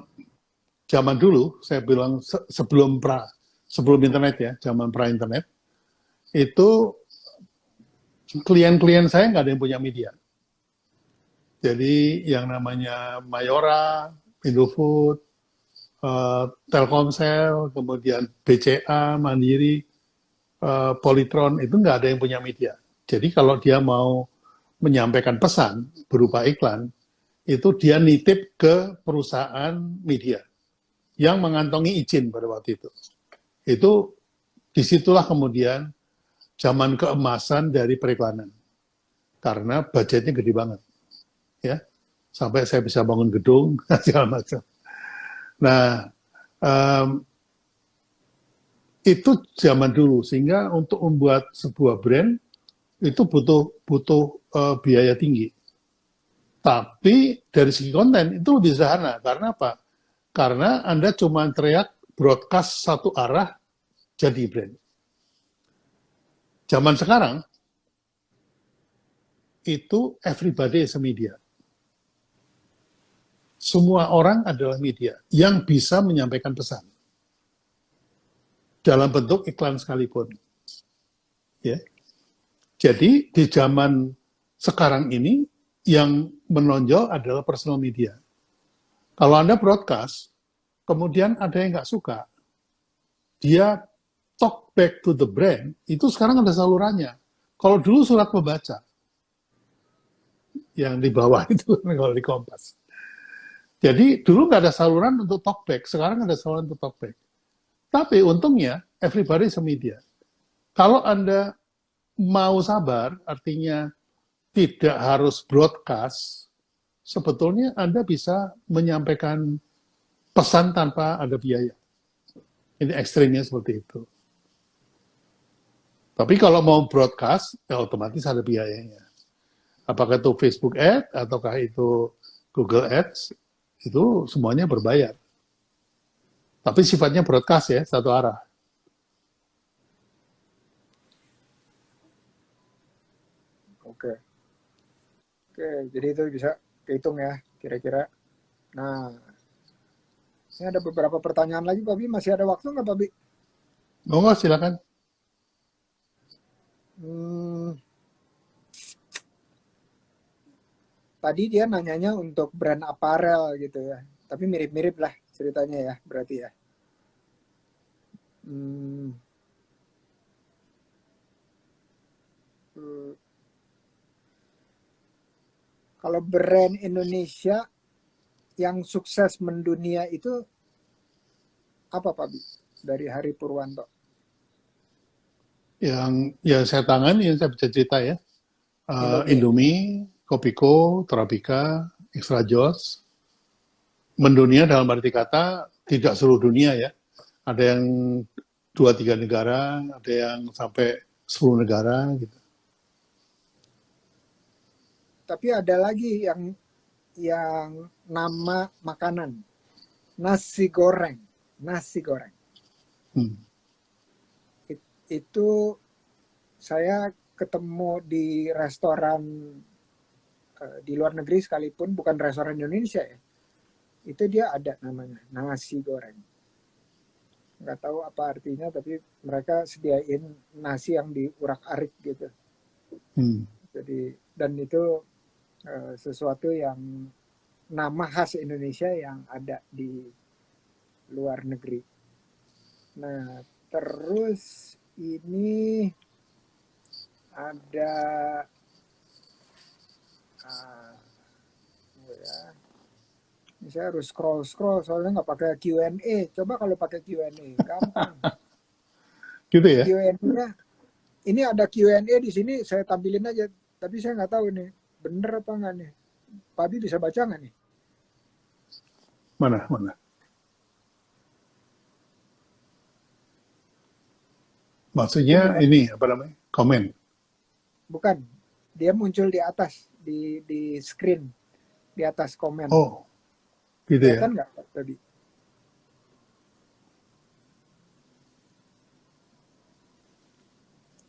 zaman dulu, saya bilang sebelum internet ya, zaman pra-internet, itu klien-klien saya nggak ada yang punya media. Jadi yang namanya Mayora, Indofood, Telkomsel, kemudian BCA, Mandiri, Polytron, itu nggak ada yang punya media. Jadi kalau dia mau menyampaikan pesan berupa iklan, itu dia nitip ke perusahaan media yang mengantongi izin pada waktu itu. Itu disitulah kemudian zaman keemasan dari periklanan. Karena budgetnya gede banget. Ya, sampai saya bisa bangun gedung, segala macam. Nah, itu zaman dulu, sehingga untuk membuat sebuah brand, itu butuh biaya tinggi. Tapi dari segi konten itu lebih sederhana. Karena apa? Karena Anda cuma teriak broadcast satu arah jadi brand. Zaman sekarang itu everybody is a media. Semua orang adalah media yang bisa menyampaikan pesan dalam bentuk iklan sekalipun. Ya. Jadi di zaman sekarang ini yang menonjol adalah personal media. Kalau Anda broadcast, kemudian ada yang nggak suka, dia talk back to the brand, itu sekarang ada salurannya. Kalau dulu surat pembaca, yang di bawah itu kalau di Kompas. Jadi dulu nggak ada saluran untuk talkback, sekarang ada saluran untuk talkback. Tapi untungnya everybody is a media. Kalau Anda mau sabar, artinya tidak harus broadcast, sebetulnya Anda bisa menyampaikan pesan tanpa ada biaya. Ini ekstrimnya seperti itu. Tapi kalau mau broadcast, ya otomatis ada biayanya. Apakah itu Facebook Ad, ataukah itu Google Ads, itu semuanya berbayar. Tapi sifatnya broadcast ya, satu arah. Oke. Oke, jadi itu bisa kehitung ya, kira-kira. Nah, ini ada beberapa pertanyaan lagi, Pak Bi. Masih ada waktu nggak, Pak Bi? Monggo, silakan. Hmm, tadi dia nanyanya untuk brand aparel gitu ya. Tapi mirip-mirip lah ceritanya ya, berarti ya. Hmm, kalau brand Indonesia yang sukses mendunia itu apa, Pak Bi? Dari Hari Purwanto. yang saya tangani, yang saya bisa cerita ya. Indomie. Indomie, Kopiko, Torabika, Extra Joss, mendunia dalam arti kata tidak seluruh dunia ya. Ada yang 2-3 negara, ada yang sampai 10 negara gitu. Tapi ada lagi yang nama makanan, nasi goreng. Nasi goreng. Hmm. Itu saya ketemu di restoran di luar negeri sekalipun, bukan restoran Indonesia ya. Itu dia ada namanya, nasi goreng. Nggak tahu apa artinya, tapi mereka sediain nasi yang diurak-arik gitu. Hmm. Jadi, dan itu sesuatu yang nama khas Indonesia yang ada di luar negeri. Nah, terus ini ada ya, ini saya harus scroll soalnya nggak pakai Q&A. Coba kalau pakai Q&A, gampang. Gitu ya. Q&A-nya, ini ada Q&A di sini, saya tampilin aja. Tapi saya nggak tahu nih, bener apa nggak nih. Pak Abi bisa baca nggak nih? Mana? Maksudnya Itu ini apa namanya? Komen. bukan. Dia muncul di atas, di screen, di atas komen. Oh, gitu ya. Kelihatan nggak tadi?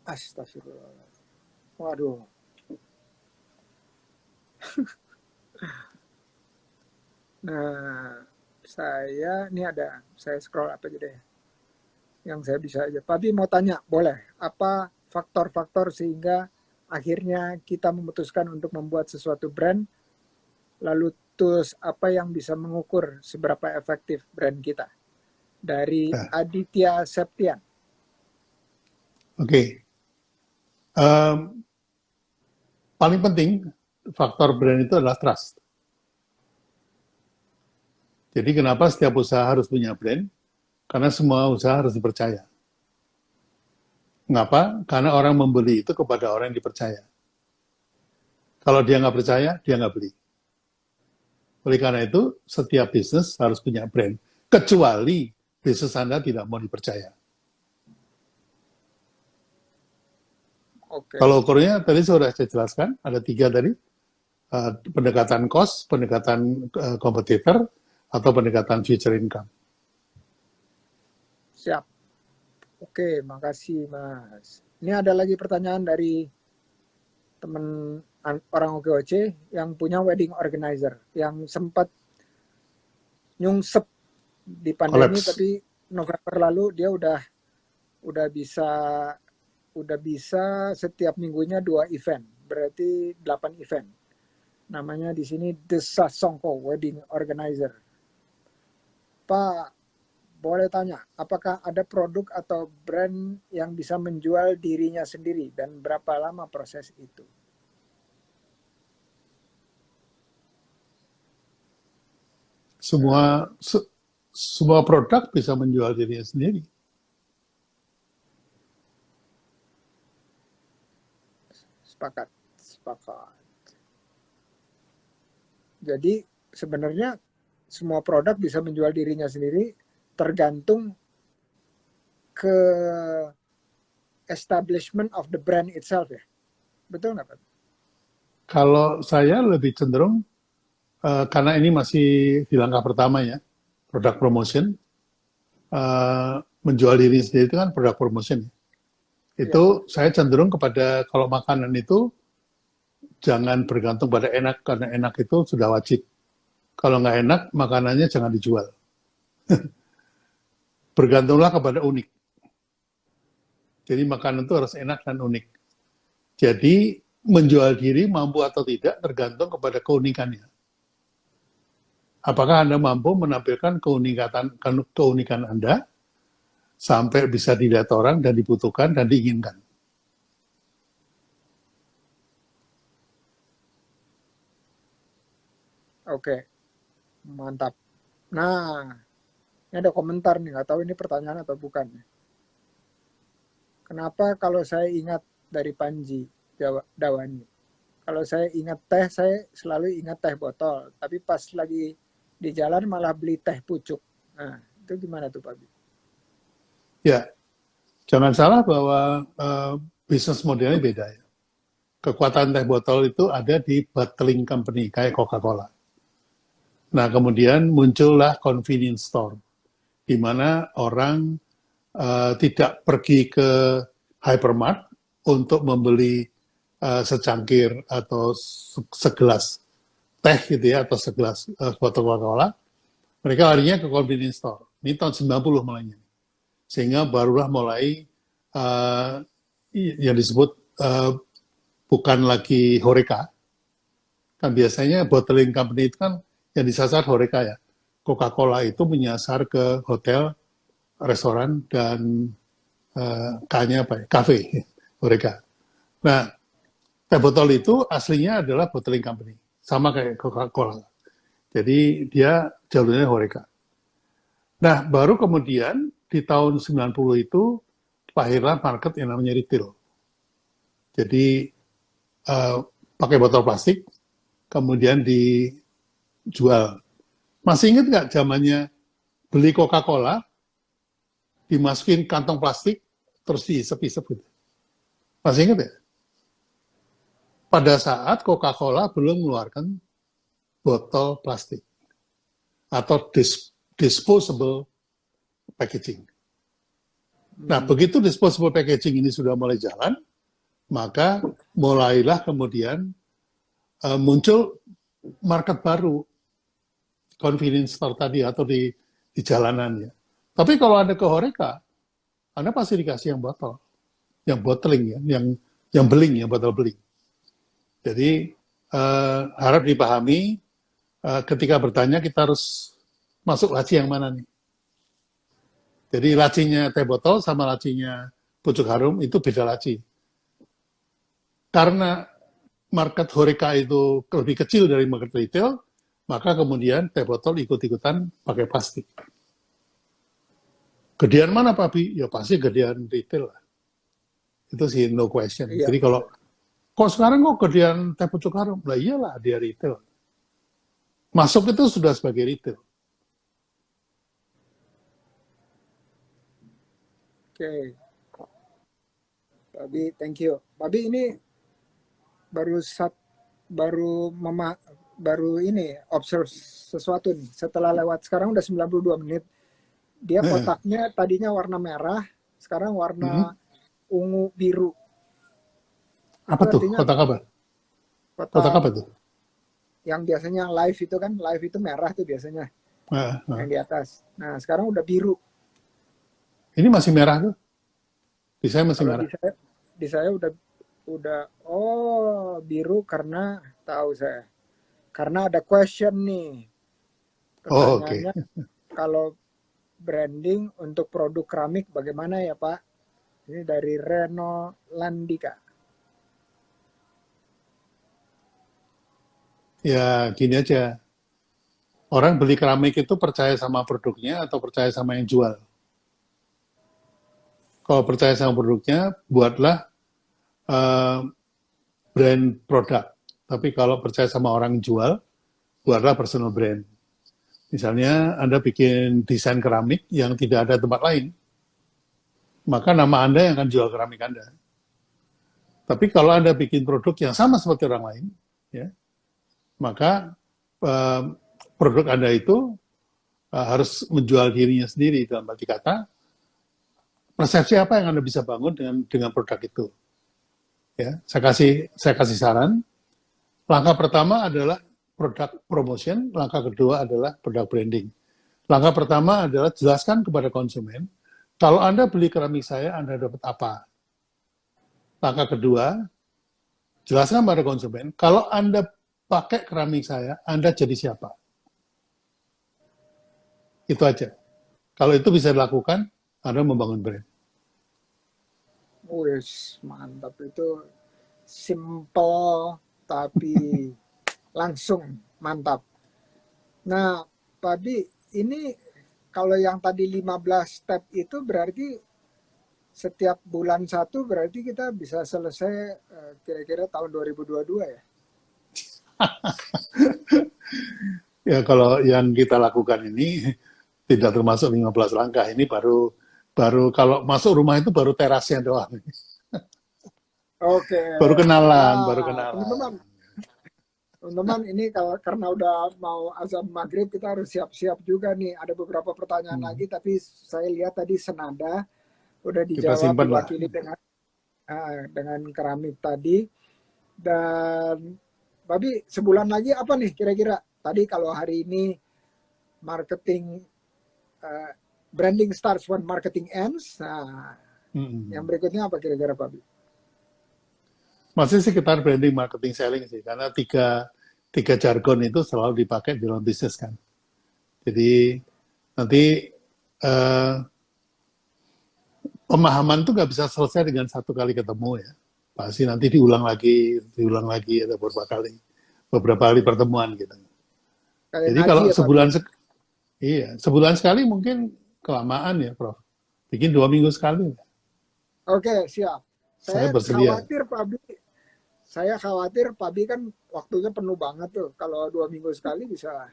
Astagfirullah. Waduh. Nah, saya scroll apa aja deh. Yang saya bisa aja. Pak Abi mau tanya, boleh? Apa faktor-faktor sehingga akhirnya kita memutuskan untuk membuat sesuatu brand, lalu terus apa yang bisa mengukur seberapa efektif brand kita? Dari Nah, Aditya Septian. oke. Paling penting faktor brand itu adalah trust. Jadi kenapa setiap usaha harus punya brand? Karena semua usaha harus dipercaya. Mengapa? Karena orang membeli itu kepada orang yang dipercaya. Kalau dia nggak percaya, dia nggak beli. Oleh karena itu, setiap bisnis harus punya brand. Kecuali bisnis Anda tidak mau dipercaya. Oke, Kalau ukurnya tadi sudah saya jelaskan, ada 3 tadi. Pendekatan cost, pendekatan kompetitor, atau pendekatan future income. siap. Oke, makasih Mas. Ini ada lagi pertanyaan dari teman orang OKOC yang punya wedding organizer yang sempat nyungsep di pandemi, Collapse. tapi November lalu dia udah bisa setiap minggunya 2 event, berarti 8 event. Namanya di sini Desa Songko Wedding Organizer. Pak, boleh tanya, apakah ada produk atau brand yang bisa menjual dirinya sendiri dan berapa lama proses itu? Semua produk bisa menjual dirinya sendiri. Sepakat, sepakat. Jadi sebenarnya semua produk bisa menjual dirinya sendiri tergantung ke establishment of the brand itself ya. Betul nggak Pak? Kalau saya lebih cenderung, karena ini masih di langkah pertama ya, produk promotion, menjual diri sendiri itu kan produk promotion. Ya, Itu saya cenderung kepada kalau makanan itu jangan bergantung pada enak, karena enak itu sudah wajib. Kalau nggak enak, makanannya jangan dijual. Bergantunglah kepada unik. Jadi makanan itu harus enak dan unik. Jadi menjual diri mampu atau tidak tergantung kepada keunikannya. Apakah Anda mampu menampilkan keunikan Anda sampai bisa dilihat orang dan dibutuhkan dan diinginkan. oke, mantap. Nah, ini ada komentar nih, nggak tahu ini pertanyaan atau bukan. Kenapa kalau saya ingat dari Panji Dawani? Kalau saya ingat teh, saya selalu ingat teh botol. Tapi pas lagi di jalan malah beli teh pucuk. Nah, itu gimana tuh Pak Bi? Ya, jangan salah bahwa bisnis modelnya beda ya. Kekuatan teh botol itu ada di bottling company kayak Coca-Cola. Nah, kemudian muncullah convenience store, di mana orang tidak pergi ke hypermart untuk membeli secangkir atau segelas teh gitu ya, atau segelas botol Coca-Cola. Mereka larinya ke convenience store. Ini tahun 90 mulainya. Sehingga barulah mulai uh, yang disebut bukan lagi Horeca. Kan biasanya bottling company itu kan yang disasar Horeca ya. Coca-Cola itu menyasar ke hotel, restoran, dan K-nya apa ya? Cafe, Horeca. Nah, teh botol itu aslinya adalah bottling company. Sama kayak Coca-Cola. Jadi dia jalurnya Horeca. Nah, baru kemudian di tahun 90 itu lahirlah market yang namanya retail. Jadi pakai botol plastik, kemudian dijual. Masih ingat nggak zamannya beli Coca-Cola, dimasukin kantong plastik, terus diisep-isep gitu? Masih ingat ya? Pada saat Coca-Cola belum mengeluarkan botol plastik atau disposable packaging. Nah, begitu disposable packaging ini sudah mulai jalan, maka mulailah kemudian muncul market baru, convenience store tadi atau di jalanannya. Tapi kalau Anda ke Horeca, Anda pasti dikasih yang botol, yang bottling ya, yang beling, yang botol beling. Jadi harap dipahami ketika bertanya kita harus masuk laci yang mana nih. Jadi lacinya teh botol sama lacinya pucuk harum itu beda laci. Karena market Horeca itu lebih kecil dari market retail, maka kemudian teh botol ikut-ikutan pakai plastik. Gedean mana Pak Bi? Ya pasti gedean retail lah. Itu sih no question. Iya. Jadi kalau kok sekarang kok gedean teh pucuk harum? Lah iyalah dia retail. Masuk itu sudah sebagai retail. Oke. Pak Bi, thank you. Pak Bi ini baru ini observe sesuatu nih. Setelah lewat sekarang udah 92 menit. Dia kotaknya tadinya warna merah, sekarang warna ungu biru. Apa Itu tuh? artinya Kotak apa? Kotak kotak apa tuh? yang biasanya live itu kan, live itu merah tuh biasanya yang di atas. Nah, sekarang udah biru. Ini masih merah tuh? Di saya masih Kalau merah. di saya udah oh biru karena tahu saya. Karena ada question nih. Oh, oke. Pertanyaannya kalau branding untuk produk keramik bagaimana ya Pak? Ini dari Reno Landika. Ya, gini aja. Orang beli keramik itu percaya sama produknya atau percaya sama yang jual? Kalau percaya sama produknya, buatlah brand produk. Tapi kalau percaya sama orang jual, buatlah personal brand. Misalnya Anda bikin desain keramik yang tidak ada tempat lain, maka nama Anda yang akan jual keramik Anda. Tapi kalau Anda bikin produk yang sama seperti orang lain, ya, maka produk Anda itu harus menjual dirinya sendiri dalam arti kata persepsi apa yang Anda bisa bangun dengan produk itu. Ya, saya kasih saran. Langkah pertama adalah produk promotion, langkah kedua adalah produk branding. Langkah pertama adalah jelaskan kepada konsumen, kalau Anda beli keramik saya, Anda dapat apa? Langkah kedua, jelaskan kepada konsumen, kalau Anda pakai keramik saya, Anda jadi siapa? Itu aja. Kalau itu bisa dilakukan, Anda membangun brand. Wih, mantap itu simple tapi langsung mantap. Nah, Pak Bi, ini kalau yang tadi 15 step itu berarti setiap bulan satu berarti kita bisa selesai kira-kira tahun 2022 ya. Ya kalau yang kita lakukan ini tidak termasuk 15 langkah. Ini baru baru kalau masuk rumah itu baru terasnya doang. Oke. Baru kenalan, baru Nah, kenalan. teman-teman ini kalau karena udah mau azan maghrib kita harus siap-siap juga nih. Ada beberapa pertanyaan lagi, tapi saya lihat tadi senada udah Kita dijawab simpan lah. diwakili dengan keramik tadi. Dan Babi sebulan lagi apa nih kira-kira? Tadi kalau hari ini marketing branding starts when marketing ends. Nah, yang berikutnya apa kira-kira Babi? Masih sekitar branding, marketing, selling sih, karena tiga jargon itu selalu dipakai di dalam bisnis kan. Jadi nanti pemahaman itu nggak bisa selesai dengan satu kali ketemu ya. Pasti nanti diulang lagi ada beberapa kali pertemuan gitu. Kayak Jadi ngaji kalau ya, sebulan sekali mungkin kelamaan ya, Prof. Bikin 2 minggu sekali. Oke, siap. Saya bersedia. Saya khawatir Pabi kan waktunya penuh banget tuh. Kalau 2 minggu sekali bisa.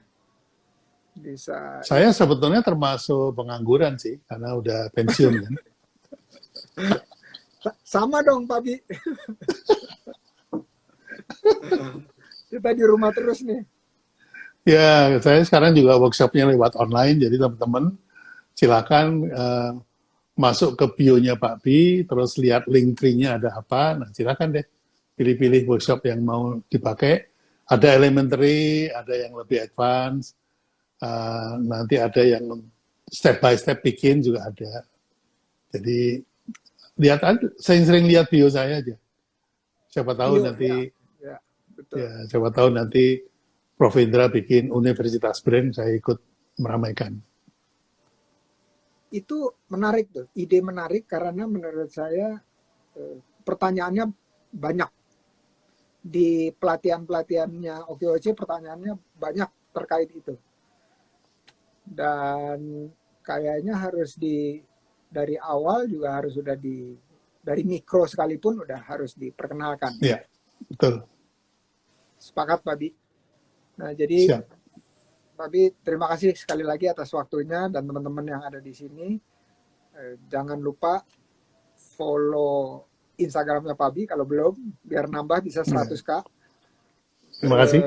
Saya sebetulnya termasuk pengangguran sih, karena udah pensiun kan. Sama dong Pabi. Kita di rumah terus nih. Ya, saya sekarang juga workshopnya lewat online, jadi teman-teman silakan masuk ke bio-nya Pak Bi, terus lihat link tree-nya ada apa, nah silakan deh pilih-pilih workshop yang mau dipakai. Ada elementary, ada yang lebih advance, nanti ada yang step by step bikin juga ada. Jadi lihat aja, sering-sering lihat bio saya aja. Siapa tahu nanti, betul. Ya, siapa tahu nanti Prof. Indra bikin Universitas Brand, saya ikut meramaikan. Itu menarik tuh, ide menarik karena menurut saya pertanyaannya banyak. Di pelatihan-pelatihannya OKOC pertanyaannya banyak terkait itu. Dan kayaknya harus dari awal juga harus sudah dari mikro sekalipun udah harus diperkenalkan. Iya, betul. Sepakat Pak Bi. Nah, jadi Siap. Pak Bi, terima kasih sekali lagi atas waktunya dan teman-teman yang ada di sini. Jangan lupa follow Instagramnya Pak Bi kalau belum, biar nambah bisa 100K. Terima kasih.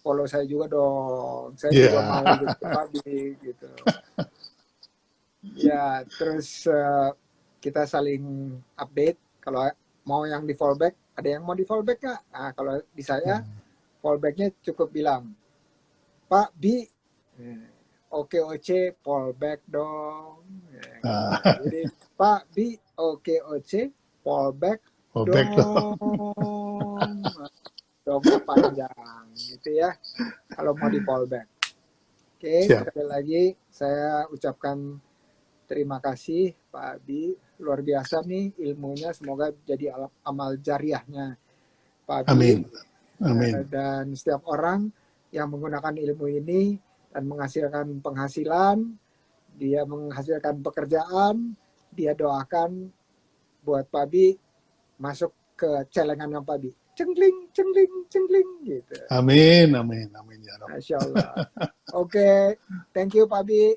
Follow saya juga dong. Saya juga mau ikut Pak Bi gitu. Ya, terus kita saling update. Kalau mau yang di fallback, ada yang mau di fallback nggak? Nah, kalau di saya fallbacknya cukup bilang, Pak Bi, OKOC fallback dong. Jadi Pak Bi, OKOC fallback dong. Dongnya panjang gitu ya. Kalau mau di fallback. Oke, sekali lagi saya ucapkan terima kasih Pak Bi, luar biasa nih ilmunya, semoga jadi amal jariahnya Pak Bi. Amin. Amin. Dan setiap orang yang menggunakan ilmu ini dan menghasilkan penghasilan, dia menghasilkan pekerjaan, dia doakan buat Pak Bi masuk ke celengannya Pak Bi. Cengkling, cengkling, cengkling gitu. Amin, amin, amin ya Rabb. Masya Allah. Oke, thank you Pak Bi.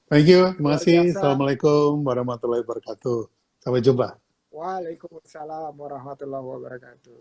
Thank you, terima kasih. Assalamualaikum warahmatullahi wabarakatuh. Sampai jumpa. Waalaikumsalam warahmatullahi wabarakatuh.